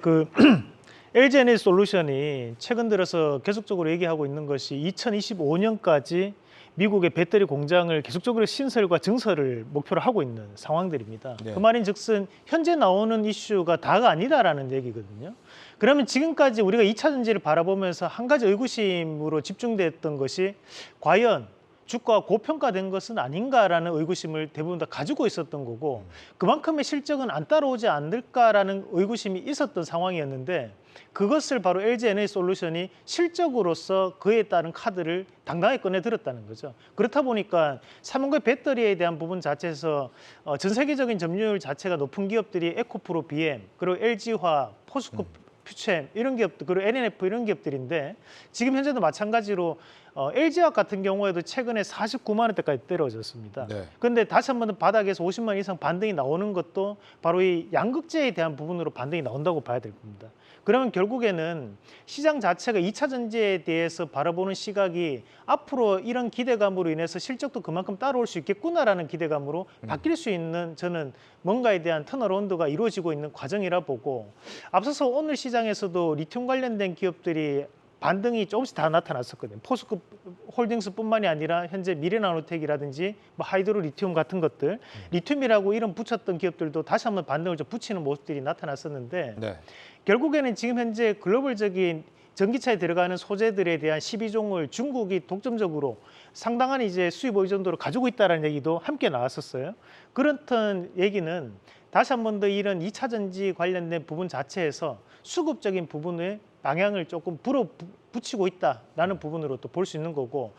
LG 에너지 솔루션이 최근 들어서 계속적으로 얘기하고 있는 것이 2025년까지 미국의 배터리 공장을 계속적으로 신설과 증설을 목표로 하고 있는 상황들입니다. 네. 그 말인즉슨 현재 나오는 이슈가 다가 아니다라는 얘기거든요. 그러면 지금까지 우리가 2차 전지를 바라보면서 한 가지 의구심으로 집중됐던 것이 과연 주가가 고평가된 것은 아닌가라는 의구심을 대부분 다 가지고 있었던 거고, 그만큼의 실적은 안 따라오지 않을까라는 의구심이 있었던 상황이었는데, 그것을 바로 LG에너지솔루션이 실적으로서 그에 따른 카드를 당당하게 꺼내 들었다는 거죠. 그렇다 보니까 삼원과 배터리에 대한 부분 자체에서 전 세계적인 점유율 자체가 높은 기업들이 에코프로 BM, 그리고 LG화, 포스코 퓨처엠 이런 기업들, 그리고 NNF 이런 기업들인데, 지금 현재도 마찬가지로 LG화학 같은 경우에도 최근에 49만 원대까지 떨어졌습니다. 네. 그런데 다시 한 번 더 바닥에서 50만 원 이상 반등이 나오는 것도 바로 이 양극재에 대한 부분으로 반등이 나온다고 봐야 될 겁니다. 그러면 결국에는 시장 자체가 2차 전지에 대해서 바라보는 시각이 앞으로 이런 기대감으로 인해서 실적도 그만큼 따라올 수 있겠구나라는 기대감으로 바뀔 수 있는, 저는 뭔가에 대한 턴어라운드가 이루어지고 있는 과정이라 보고, 앞서서 오늘 시장에서도 리튬 관련된 기업들이 반등이 조금씩 다 나타났었거든요. 포스코 홀딩스뿐만이 아니라 현재 미래나노텍이라든지 뭐 하이드로 리튬 같은 것들, 리튬이라고 이름 붙였던 기업들도 다시 한번 반등을 좀 붙이는 모습들이 나타났었는데, 네. 결국에는 지금 현재 글로벌적인 전기차에 들어가는 소재들에 대한 12종을 중국이 독점적으로 상당한 이제 수입 의존도를 가지고 있다는 얘기도 함께 나왔었어요. 그렇던 얘기는 다시 한 번 더 이런 2차 전지 관련된 부분 자체에서 수급적인 부분의 방향을 조금 붙이고 있다라는 부분으로 또 볼 수 있는 거고,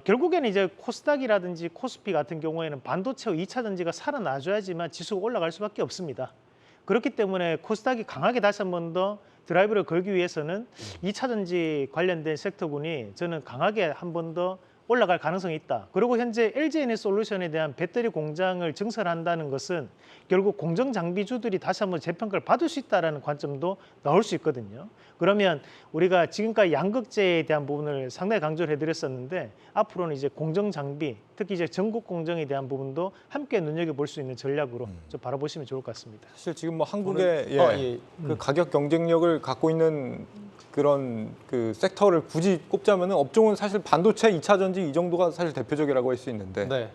결국에는 이제 코스닥이라든지 코스피 같은 경우에는 반도체와 2차 전지가 살아나줘야지만 지수가 올라갈 수밖에 없습니다. 그렇기 때문에 코스닥이 강하게 다시 한 번 더 드라이브를 걸기 위해서는 2차 전지 관련된 섹터군이 저는 강하게 한 번 더 올라갈 가능성이 있다. 그리고 현재 LG에너지솔루션에 대한 배터리 공장을 증설한다는 것은 결국 공정 장비주들이 다시 한번 재평가를 받을 수 있다는 관점도 나올 수 있거든요. 그러면 우리가 지금까지 양극재에 대한 부분을 상당히 강조를 해드렸었는데, 앞으로는 이제 공정 장비, 특히 이제 전국 공정에 대한 부분도 함께 눈여겨볼 수 있는 전략으로 좀 바라보시면 좋을 것 같습니다. 사실 지금 뭐 한국의 예. 그 가격 경쟁력을 갖고 있는 그런 그 섹터를 굳이 꼽자면은 업종은 사실 반도체, 2차 전지 이 정도가 사실 대표적이라고 할 수 있는데 네.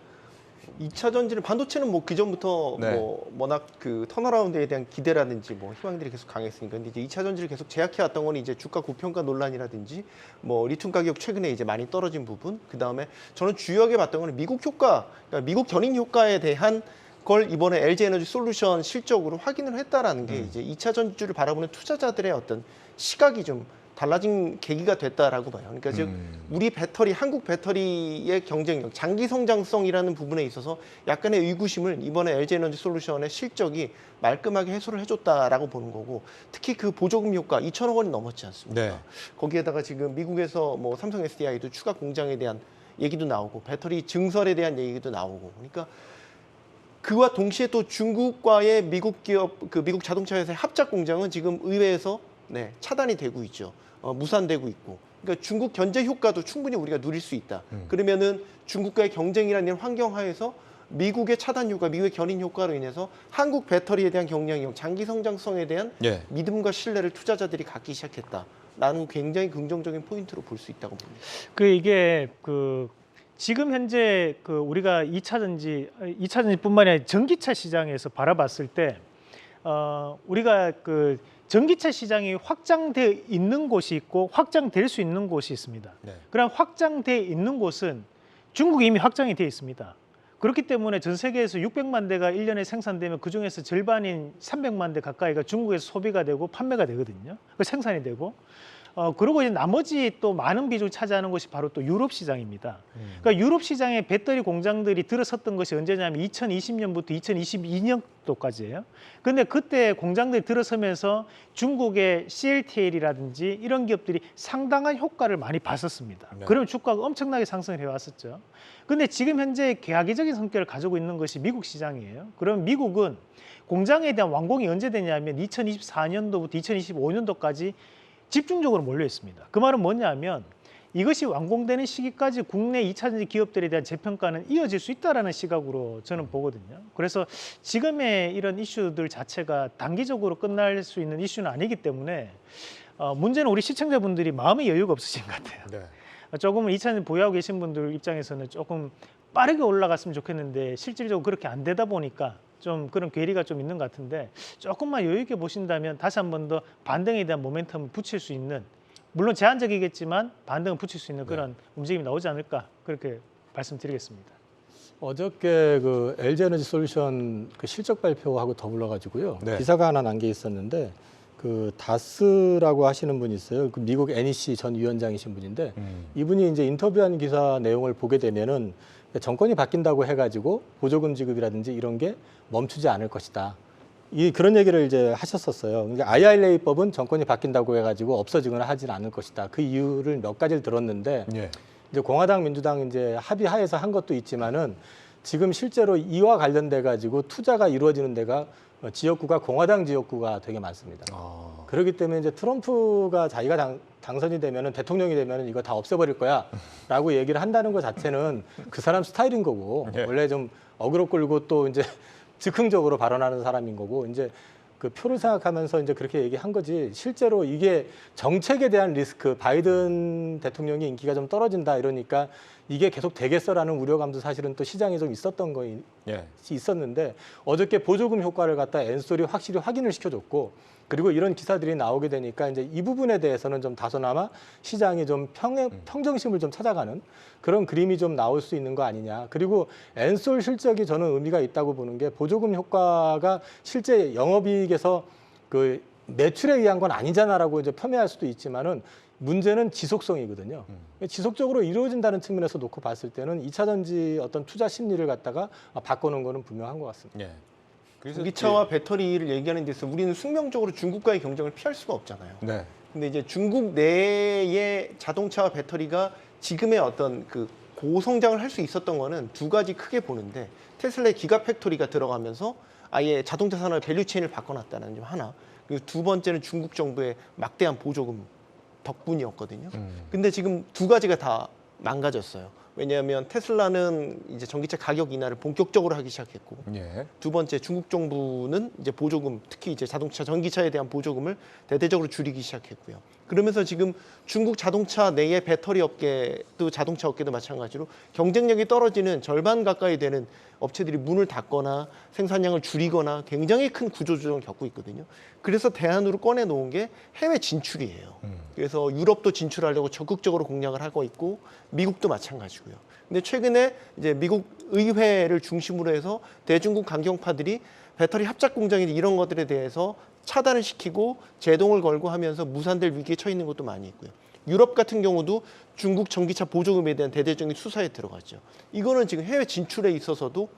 2차 전지는 반도체는 뭐 그 전부터 네. 뭐 워낙 그 턴어라운드에 대한 기대라든지 뭐 희망들이 계속 강했으니까. 근데 이제 2차 전지를 계속 제약해 왔던 건 이제 주가 고평가 논란이라든지 뭐 리튬 가격 최근에 이제 많이 떨어진 부분. 그다음에 저는 주요하게 봤던 거는 미국 효과, 그러니까 미국 견인 효과에 대한 걸 이번에 LG 에너지 솔루션 실적으로 확인을 했다라는 게 이제 2차 전지주를 바라보는 투자자들의 어떤 시각이 좀 달라진 계기가 됐다라고 봐요. 그러니까 즉 우리 배터리, 한국 배터리의 경쟁력, 장기 성장성이라는 부분에 있어서 약간의 의구심을 이번에 LG 에너지 솔루션의 실적이 말끔하게 해소를 해줬다라고 보는 거고, 특히 그 보조금 효과 2천억 원이 넘었지 않습니까? 네. 거기에다가 지금 미국에서 뭐 삼성 SDI도 추가 공장에 대한 얘기도 나오고 배터리 증설에 대한 얘기도 나오고, 그러니까 그와 동시에 또 중국과의 미국 기업, 그 미국 자동차 회사의 합작 공장은 지금 의회에서 차단이 되고 있죠. 무산되고 있고. 그러니까 중국 견제 효과도 충분히 우리가 누릴 수 있다. 그러면은 중국과의 경쟁이라는 이런 환경 하에서 미국의 차단 효과, 미국의 견인 효과로 인해서 한국 배터리에 대한 경쟁력, 장기 성장성에 대한 예. 믿음과 신뢰를 투자자들이 갖기 시작했다라는 굉장히 긍정적인 포인트로 볼 수 있다고 봅니다. 이게 지금 현재 우리가 2차 전지뿐만 아니라 전기차 시장에서 바라봤을 때 우리가 전기차 시장이 확장돼 있는 곳이 있고 확장될 수 있는 곳이 있습니다. 네. 그럼 확장돼 있는 곳은 중국이 이미 확장이 돼 있습니다. 그렇기 때문에 전 세계에서 600만 대가 1년에 생산되면 그중에서 절반인 300만 대 가까이가 중국에서 소비가 되고 판매가 되거든요. 생산이 되고. 그리고 이제 나머지 또 많은 비중을 차지하는 것이 바로 또 유럽 시장입니다. 그러니까 유럽 시장에 배터리 공장들이 들어섰던 것이 언제냐면 2020년부터 2022년도까지예요. 근데 그때 공장들이 들어서면서 중국의 CLTL이라든지 이런 기업들이 상당한 효과를 많이 봤었습니다. 네. 그러면 주가가 엄청나게 상승을 해왔었죠. 근데 지금 현재 계약적인 성격을 가지고 있는 것이 미국 시장이에요. 그럼 미국은 공장에 대한 완공이 언제 되냐면 2024년도부터 2025년도까지 집중적으로 몰려 있습니다. 그 말은 뭐냐면 이것이 완공되는 시기까지 국내 2차 전지 기업들에 대한 재평가는 이어질 수 있다는 시각으로 저는 보거든요. 그래서 지금의 이런 이슈들 자체가 단기적으로 끝날 수 있는 이슈는 아니기 때문에 문제는 우리 시청자분들이 마음의 여유가 없으신 것 같아요. 네. 조금은 2차 전지 보유하고 계신 분들 입장에서는 조금 빠르게 올라갔으면 좋겠는데 실질적으로 그렇게 안 되다 보니까 좀 그런 괴리가 좀 있는 것 같은데 조금만 여유 있게 보신다면 다시 한 번 더 반등에 대한 모멘텀을 붙일 수 있는, 물론 제한적이겠지만 반등을 붙일 수 있는 그런 움직임이 나오지 않을까 그렇게 말씀드리겠습니다. 어저께 그 LG 에너지 솔루션 그 실적 발표하고 더불어 가지고요. 네. 기사가 하나 난 게 있었는데 그 다스라고 하시는 분이 있어요. 그 미국 NEC 전 위원장이신 분인데 이분이 이제 인터뷰한 기사 내용을 보게 되면은 정권이 바뀐다고 해가지고 보조금 지급이라든지 이런 게 멈추지 않을 것이다. 그런 얘기를 이제 하셨었어요. 그러니까 IRA법은 정권이 바뀐다고 해가지고 없어지거나 하지는 않을 것이다. 그 이유를 몇 가지를 들었는데 예. 이제 공화당, 민주당 이제 합의하에서 한 것도 있지만은 지금 실제로 이와 관련돼 가지고 투자가 이루어지는 데가 지역구가 공화당 지역구가 되게 많습니다. 그렇기 때문에 이제 트럼프가 자기가 당선이 되면은 대통령이 되면은 이거 다 없애버릴 거야라고 얘기를 한다는 것 자체는 그 사람 스타일인 거고 네. 원래 좀 어그로 끌고 또 이제 즉흥적으로 발언하는 사람인 거고 이제 그 표를 생각하면서 이제 그렇게 얘기한 거지 거지 이게 정책에 대한 리스크, 바이든 대통령이 인기가 좀 떨어진다 이러니까 이게 계속 되겠어라는 우려감도 사실은 또 시장에 좀 있었던 거 예. 있었는데 어저께 보조금 효과를 갖다 엔솔이 확실히 확인을 시켜줬고 그리고 이런 기사들이 나오게 되니까 이제 이 부분에 대해서는 좀 다소나마 시장이 좀 평정심을 좀 찾아가는 그런 그림이 좀 나올 수 있는 거 아니냐. 그리고 엔솔 실적이 저는 의미가 있다고 보는 게 보조금 효과가 실제 영업이익에서 그 매출에 의한 건 아니잖아라고 이제 폄훼할 수도 있지만은 문제는 지속성이거든요. 지속적으로 이루어진다는 측면에서 놓고 봤을 때는 2차 전지 어떤 투자 심리를 갖다가 바꾸는 거는 분명한 것 같습니다. 예. 그래서 전기차와 배터리를 얘기하는 데서 우리는 숙명적으로 중국과의 경쟁을 피할 수가 없잖아요. 네. 근데 이제 중국 내의 자동차와 배터리가 지금의 어떤 그 고성장을 할 수 있었던 거는 두 가지 크게 보는데 테슬라의 기가 팩토리가 들어가면서 아예 자동차 산업의 밸류체인을 바꿔놨다는 점 하나. 그리고 두 번째는 중국 정부의 막대한 보조금 덕분이었거든요. 근데 지금 두 가지가 다 망가졌어요. 왜냐하면 테슬라는 이제 전기차 가격 인하를 본격적으로 하기 시작했고 예. 두 번째 중국 정부는 이제 보조금 특히 이제 자동차 전기차에 대한 보조금을 대대적으로 줄이기 시작했고요. 그러면서 지금 중국 자동차 내의 배터리 업계도 자동차 업계도 마찬가지로 경쟁력이 떨어지는 절반 가까이 되는 업체들이 문을 닫거나 생산량을 줄이거나 굉장히 큰 구조조정을 겪고 있거든요. 그래서 대안으로 꺼내 놓은 게 해외 진출이에요. 그래서 유럽도 진출하려고 적극적으로 공략을 하고 있고 미국도 마찬가지고요. 근데 최근에 이제 미국 의회를 중심으로 해서 대중국 강경파들이 배터리 합작 공장이나 이런 것들에 대해서 차단을 시키고 제동을 걸고 하면서 무산될 위기에 처해 있는 것도 많이 있고요. 유럽 같은 경우도 중국 전기차 보조금에 대한 대대적인 수사에 들어갔죠. 이거는 지금 해외 진출에 있어서도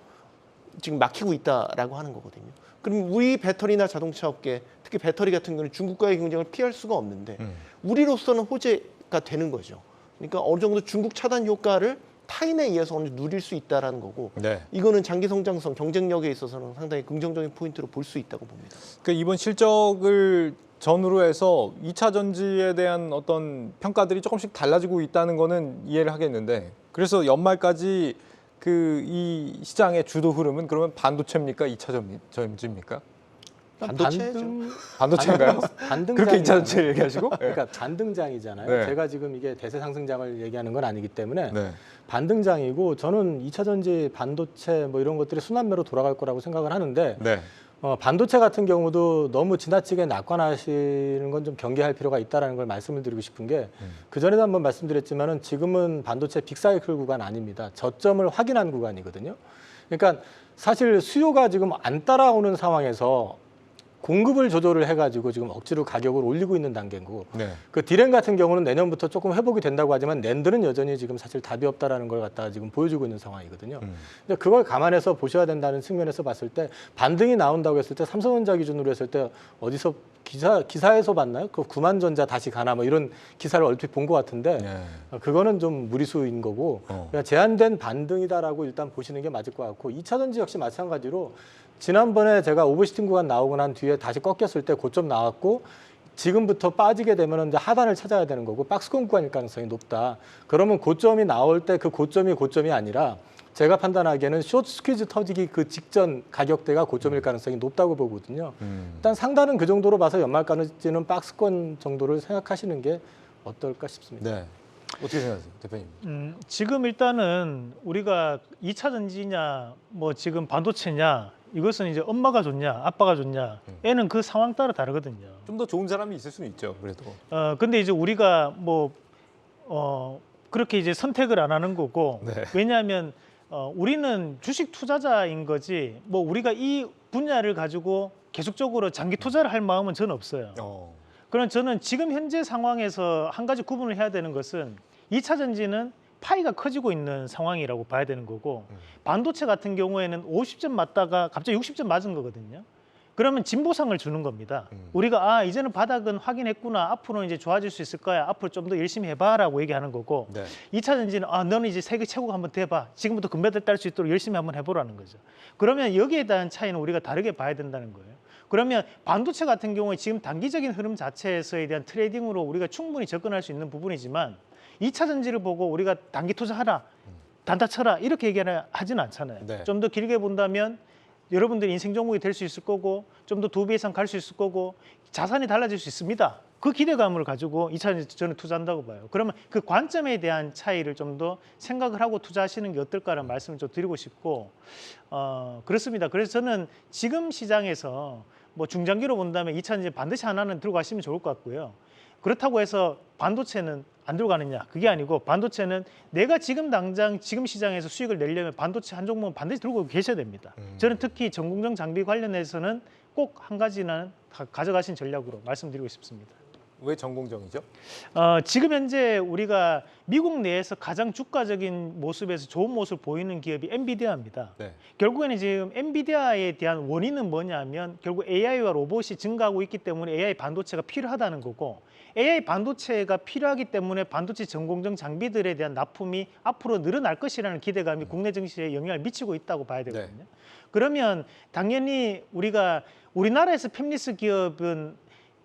지금 막히고 있다라고 하는 거거든요. 그럼 우리 배터리나 자동차 업계, 특히 배터리 같은 경우는 중국과의 경쟁을 피할 수가 없는데 우리로서는 호재가 되는 거죠. 그러니까 어느 정도 중국 차단 효과를 타인에 의해서 어느 정도 누릴 수 있다라는 거고 네. 이거는 장기 성장성, 경쟁력에 있어서는 상당히 긍정적인 포인트로 볼 수 있다고 봅니다. 그 이번 실적을 전후로 해서 2차 전지에 대한 어떤 평가들이 조금씩 달라지고 있다는 거는 이해를 하겠는데 그래서 연말까지 그 이 시장의 주도 흐름은 그러면 반도체입니까? 2차 전지입니까? 반도체죠. 반도체인가요? 반등장 그렇게 2차 전지 얘기하시고? 네. 그러니까 반등장이잖아요. 네. 제가 지금 이게 대세 상승장을 얘기하는 건 아니기 때문에 네. 반등장이고 저는 2차 전지, 반도체 뭐 이런 것들이 순환매로 돌아갈 거라고 생각을 하는데 네. 반도체 같은 경우도 너무 지나치게 낙관하시는 건 좀 경계할 필요가 있다라는 걸 말씀을 드리고 싶은 게 그전에도 한번 말씀드렸지만은 지금은 반도체 빅사이클 구간 아닙니다. 저점을 확인한 구간이거든요. 그러니까 사실 수요가 지금 안 따라오는 상황에서 공급을 조절을 해가지고 지금 억지로 가격을 올리고 있는 단계고 네. 그 디램 같은 경우는 내년부터 조금 회복이 된다고 하지만 낸드는 여전히 지금 사실 답이 없다라는 걸 갖다가 지금 보여주고 있는 상황이거든요. 근데 그걸 감안해서 보셔야 된다는 측면에서 봤을 때 반등이 나온다고 했을 때 삼성전자 기준으로 했을 때 어디서 기사에서 봤나요? 그 9만전자 다시 가나 뭐 이런 기사를 얼핏 본 것 같은데 네. 그거는 좀 무리수인 거고 그냥 제한된 반등이다라고 일단 보시는 게 맞을 것 같고 2차 전지 역시 마찬가지로 지난번에 제가 오버시팅 구간 나오고 난 뒤에 다시 꺾였을 때 고점 나왔고 지금부터 빠지게 되면 이제 하단을 찾아야 되는 거고 박스권 구간일 가능성이 높다. 그러면 고점이 나올 때 그 고점이 아니라 제가 판단하기에는 숏 스퀴즈 터지기 그 직전 가격대가 고점일 가능성이 높다고 보거든요. 일단 상단은 그 정도로 봐서 연말까지는 박스권 정도를 생각하시는 게 어떨까 싶습니다. 네. 어떻게 생각하세요, 대표님? 지금 일단은 우리가 2차 전지냐 뭐 지금 반도체냐 이것은 이제 엄마가 좋냐 아빠가 좋냐 애는 그 상황 따라 다르거든요. 좀 더 좋은 사람이 있을 수는 있죠, 그래도. 근데 이제 우리가 뭐 그렇게 이제 선택을 안 하는 거고 네. 왜냐하면 우리는 주식 투자자인 거지 뭐 우리가 이 분야를 가지고 계속적으로 장기 투자를 할 마음은 저는 없어요. 그럼 저는 지금 현재 상황에서 한 가지 구분을 해야 되는 것은 2차 전지는 파이가 커지고 있는 상황이라고 봐야 되는 거고 반도체 같은 경우에는 50점 맞다가 갑자기 60점 맞은 거거든요. 그러면 진보상을 주는 겁니다. 우리가 이제는 바닥은 확인했구나. 앞으로는 이제 좋아질 수 있을 거야. 앞으로 좀 더 열심히 해봐라고 얘기하는 거고 네. 2차 전지는 너는 이제 세계 최고가 한번 돼봐. 지금부터 금메달 딸 수 있도록 열심히 한번 해보라는 거죠. 그러면 여기에 대한 차이는 우리가 다르게 봐야 된다는 거예요. 그러면 반도체 같은 경우에 지금 단기적인 흐름 자체에서에 대한 트레이딩으로 우리가 충분히 접근할 수 있는 부분이지만 2차 전지를 보고 우리가 단기 투자하라, 단타 쳐라 이렇게 얘기하지는 않잖아요. 네. 좀 더 길게 본다면 여러분들이 인생 종목이 될 수 있을 거고 좀 더 2배 이상 갈 수 있을 거고 자산이 달라질 수 있습니다. 그 기대감을 가지고 2차 전지 저는 투자한다고 봐요. 그러면 그 관점에 대한 차이를 좀 더 생각을 하고 투자하시는 게 어떨까라는 말씀을 좀 드리고 싶고 그렇습니다. 그래서 저는 지금 시장에서 뭐 중장기로 본다면 2차 전지 반드시 하나는 들고 가시면 좋을 것 같고요. 그렇다고 해서 반도체는 안 들어가느냐 그게 아니고 반도체는 내가 지금 당장 지금 시장에서 수익을 내려면 반도체 한 종목은 반드시 들고 계셔야 됩니다. 저는 특히 전공정 장비 관련해서는 꼭 한 가지는 가져가신 전략으로 말씀드리고 싶습니다. 왜 전공정이죠? 지금 현재 우리가 미국 내에서 가장 주가적인 모습에서 좋은 모습을 보이는 기업이 엔비디아입니다. 네. 결국에는 지금 엔비디아에 대한 원인은 뭐냐면 결국 AI와 로봇이 증가하고 있기 때문에 AI 반도체가 필요하다는 거고 AI 반도체가 필요하기 때문에 반도체 전공정 장비들에 대한 납품이 앞으로 늘어날 것이라는 기대감이 국내 증시에 영향을 미치고 있다고 봐야 되거든요. 네. 그러면 당연히 우리나라에서 팹리스 기업은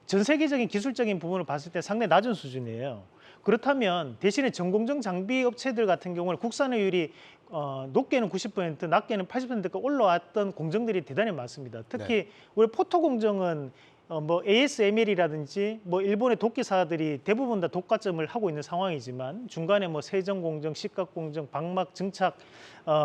전 세계적인 기술적인 부분을 봤을 때 상당히 낮은 수준이에요. 그렇다면 대신에 전공정 장비 업체들 같은 경우는 국산화율이 높게는 90%, 낮게는 80%가 올라왔던 공정들이 대단히 많습니다. 특히 우리 포토 공정은 뭐 ASML이라든지 뭐 일본의 독기사들이 대부분 다 독과점을 하고 있는 상황이지만 중간에 뭐 세정 공정, 식각 공정, 방막 증착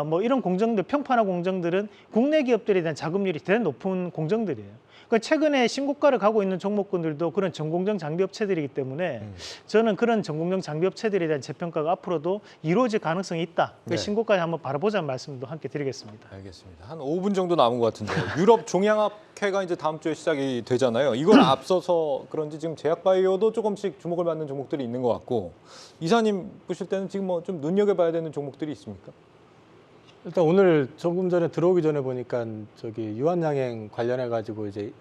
뭐 이런 공정들, 평판화 공정들은 국내 기업들에 대한 자금률이 대단히 높은 공정들이에요. 그 최근에 신고가를 가고 있는 종목군들도 그런 전공정 장비 업체들이기 때문에 저는 그런 전공정 장비 업체들에 대한 재평가가 앞으로도 이루어질 가능성이 있다. 네. 신고가에 한번 바라보자는 말씀도 함께 드리겠습니다. 알겠습니다. 한 5분 정도 남은 것 같은데 유럽 종양학회가 이제 다음 주에 시작이 되잖아요. 이걸 앞서서 그런지 지금 제약바이오도 조금씩 주목을 받는 종목들이 있는 것 같고 이사님 보실 때는 지금 뭐 좀 눈여겨봐야 되는 종목들이 있습니까? 일단 오늘 조금 전에 들어오기 전에 보니까 저기 유한양행 관련해 가지고 이제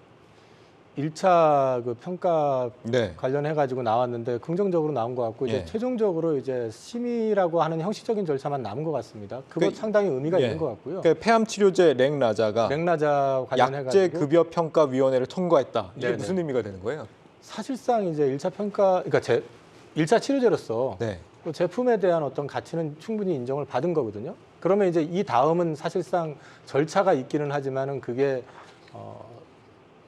1차 그 평가 네. 관련해 가지고 나왔는데 긍정적으로 나온 것 같고 이제 예. 최종적으로 이제 심의라고 하는 형식적인 절차만 남은 것 같습니다. 그거 그- 상당히 의미가 예. 있는 것 같고요. 그 폐암 치료제 렉나자가 맥라자 관련해 약제 가지고 급여 평가 위원회를 통과했다. 이게 네네. 무슨 의미가 되는 거예요? 사실상 이제 1차 평가 그러니까 1차 치료제로서 네. 그 제품에 대한 어떤 가치는 충분히 인정을 받은 거거든요. 그러면 이제 이 다음은 사실상 절차가 있기는 하지만은 그게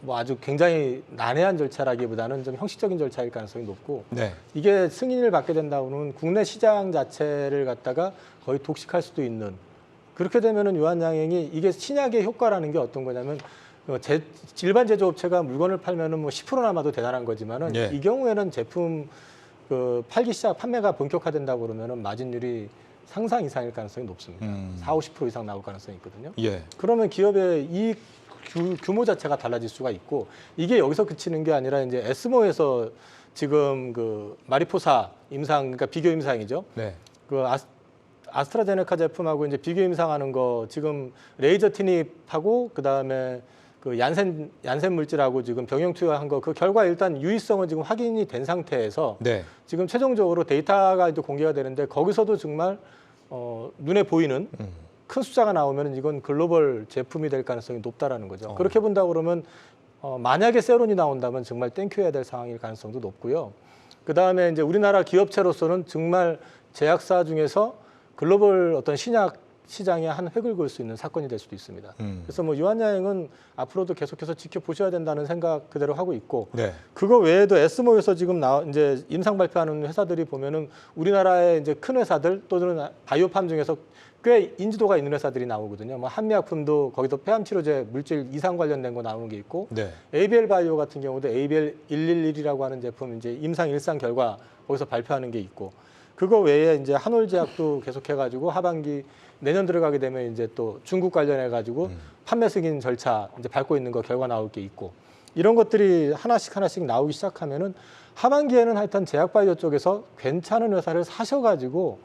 뭐 아주 굉장히 난해한 절차라기보다는 좀 형식적인 절차일 가능성이 높고 네. 이게 승인을 받게 된다고는 국내 시장 자체를 갖다가 거의 독식할 수도 있는 그렇게 되면은 유한양행이 이게 신약의 효과라는 게 어떤 거냐면 일반 제조업체가 물건을 팔면은 뭐 10% 남아도 대단한 거지만은 예. 이 경우에는 제품 그 팔기 시작 판매가 본격화된다고 그러면은 마진율이 상상 이상일 가능성이 높습니다. 40~50% 이상 나올 가능성이 있거든요. 예. 그러면 기업의 이익 규모 자체가 달라질 수가 있고 이게 여기서 그치는 게 아니라 이제 에스모에서 지금 그 마리포사 임상 그러니까 비교 임상이죠. 네. 그 아스트라제네카 제품하고 이제 비교 임상하는 거 지금 레이저 티닙하고 그다음에 그 얀센 물질하고 지금 병용 투여한 거 그 결과 일단 유의성은 지금 확인이 된 상태에서 네. 지금 최종적으로 데이터가 이제 공개가 되는데 거기서도 정말 눈에 보이는 큰 숫자가 나오면 이건 글로벌 제품이 될 가능성이 높다라는 거죠. 그렇게 본다 그러면 만약에 세론이 나온다면 정말 땡큐해야 될 상황일 가능성도 높고요. 그 다음에 이제 우리나라 기업체로서는 정말 제약사 중에서 글로벌 어떤 신약 시장에 한 획을 그을 수 있는 사건이 될 수도 있습니다. 그래서 뭐 유한양행은 앞으로도 계속해서 지켜보셔야 된다는 생각 그대로 하고 있고 네. 그거 외에도 에스모에서 지금 이제 임상 발표하는 회사들이 보면은 우리나라의 이제 큰 회사들 또는 바이오팜 중에서 꽤 인지도가 있는 회사들이 나오거든요. 뭐 한미약품도 거기도 폐암 치료제 물질 이상 관련된 거 나오는 게 있고 네. ABL 바이오 같은 경우도 ABL 111이라고 하는 제품 이제 임상 일상 결과 거기서 발표하는 게 있고 그거 외에 이제 한올제약도 계속해가지고 하반기 내년 들어가게 되면 이제 또 중국 관련해가지고 판매 승인 절차 이제 밟고 있는 거 결과 나올 게 있고 이런 것들이 하나씩 나오기 시작하면은 하반기에는 하여튼 제약바이오 쪽에서 괜찮은 회사를 사셔가지고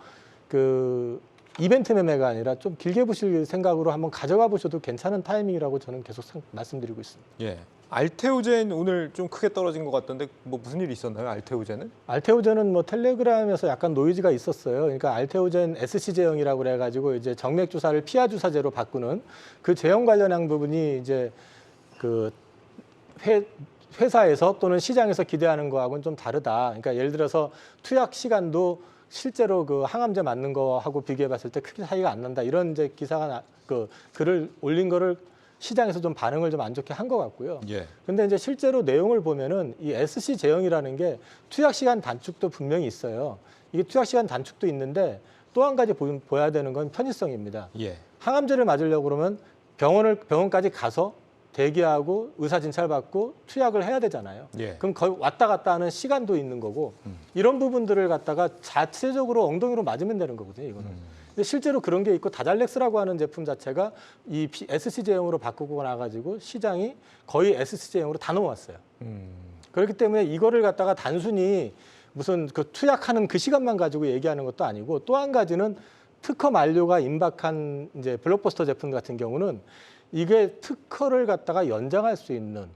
그 이벤트 매매가 아니라 좀 길게 보실 생각으로 한번 가져가 보셔도 괜찮은 타이밍이라고 저는 계속 말씀드리고 있습니다. 예. 알테오젠 오늘 좀 크게 떨어진 것 같던데 뭐 무슨 일이 있었나요? 알테오젠은? 알테오젠은 뭐 텔레그램에서 약간 노이즈가 있었어요. 그러니까 알테오젠 SC 제형이라고 그래가지고 이제 정맥 주사를 피하 주사제로 바꾸는 그 제형 관련한 부분이 이제 그 회사에서 또는 시장에서 기대하는 거하고는 좀 다르다. 그러니까 예를 들어서 투약 시간도 실제로 그 항암제 맞는 거하고 비교해봤을 때 크게 차이가 안 난다. 이런 이제 기사가 그 글을 올린 거를 시장에서 좀 반응을 좀 안 좋게 한 것 같고요. 예. 근데 이제 실제로 내용을 보면은 이 SC 제형이라는 게 투약 시간 단축도 분명히 있어요. 이게 투약 시간 단축도 있는데 또 한 가지 보여야 되는 건 편의성입니다. 예. 항암제를 맞으려고 그러면 병원까지 가서 대기하고 의사 진찰 받고 투약을 해야 되잖아요. 예. 그럼 거의 왔다 갔다 하는 시간도 있는 거고 이런 부분들을 갖다가 자체적으로 엉덩이로 맞으면 되는 거거든요. 이거는. 근데 실제로 그런 게 있고 다잘렉스라고 하는 제품 자체가 이 SC 제형으로 바꾸고 나가지고 시장이 거의 SC 제형으로 다 넘어왔어요. 그렇기 때문에 이거를 갖다가 단순히 무슨 그 투약하는 그 시간만 가지고 얘기하는 것도 아니고 또 한 가지는 특허 만료가 임박한 이제 블록버스터 제품 같은 경우는 이게 특허를 갖다가 연장할 수 있는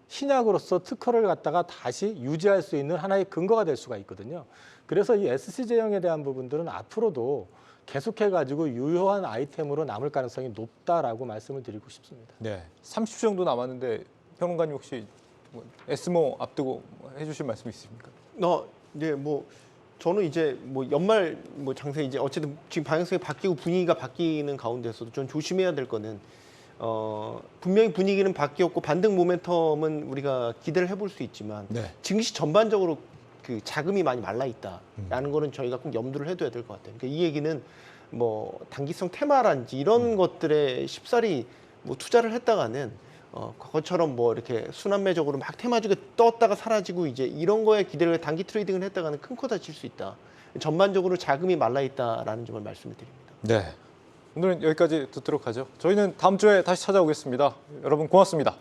신약으로서 특허를 갖다가 다시 유지할 수 있는 하나의 근거가 될 수가 있거든요. 그래서 이 SC 제형에 대한 부분들은 앞으로도 계속해가지고 유효한 아이템으로 남을 가능성이 높다라고 말씀을 드리고 싶습니다. 네. 30초 정도 남았는데 평론가님 혹시 뭐 에스모 앞두고 해주실 말씀 있으십니까? 네, 뭐 저는 이제 뭐 연말 뭐 장세 이제 어쨌든 지금 방향성이 바뀌고 분위기가 바뀌는 가운데서도 좀 조심해야 될 거는 분명히 분위기는 바뀌었고 반등 모멘텀은 우리가 기대를 해볼 수 있지만 네. 증시 전반적으로 그 자금이 많이 말라 있다라는 거는 저희가 꼭 염두를 해둬야 될 것 같아요. 그러니까 이 얘기는 뭐 단기성 테마란지 이런 것들에 쉽사리 뭐 투자를 했다가는 그것처럼 뭐 이렇게 순환매적으로 막 테마주가 떴다가 사라지고 이제 이런 거에 기대를 단기 트레이딩을 했다가는 큰 코 다칠 수 있다. 전반적으로 자금이 말라 있다라는 점을 말씀을 드립니다. 네. 오늘은 여기까지 듣도록 하죠. 저희는 다음 주에 다시 찾아오겠습니다. 여러분 고맙습니다.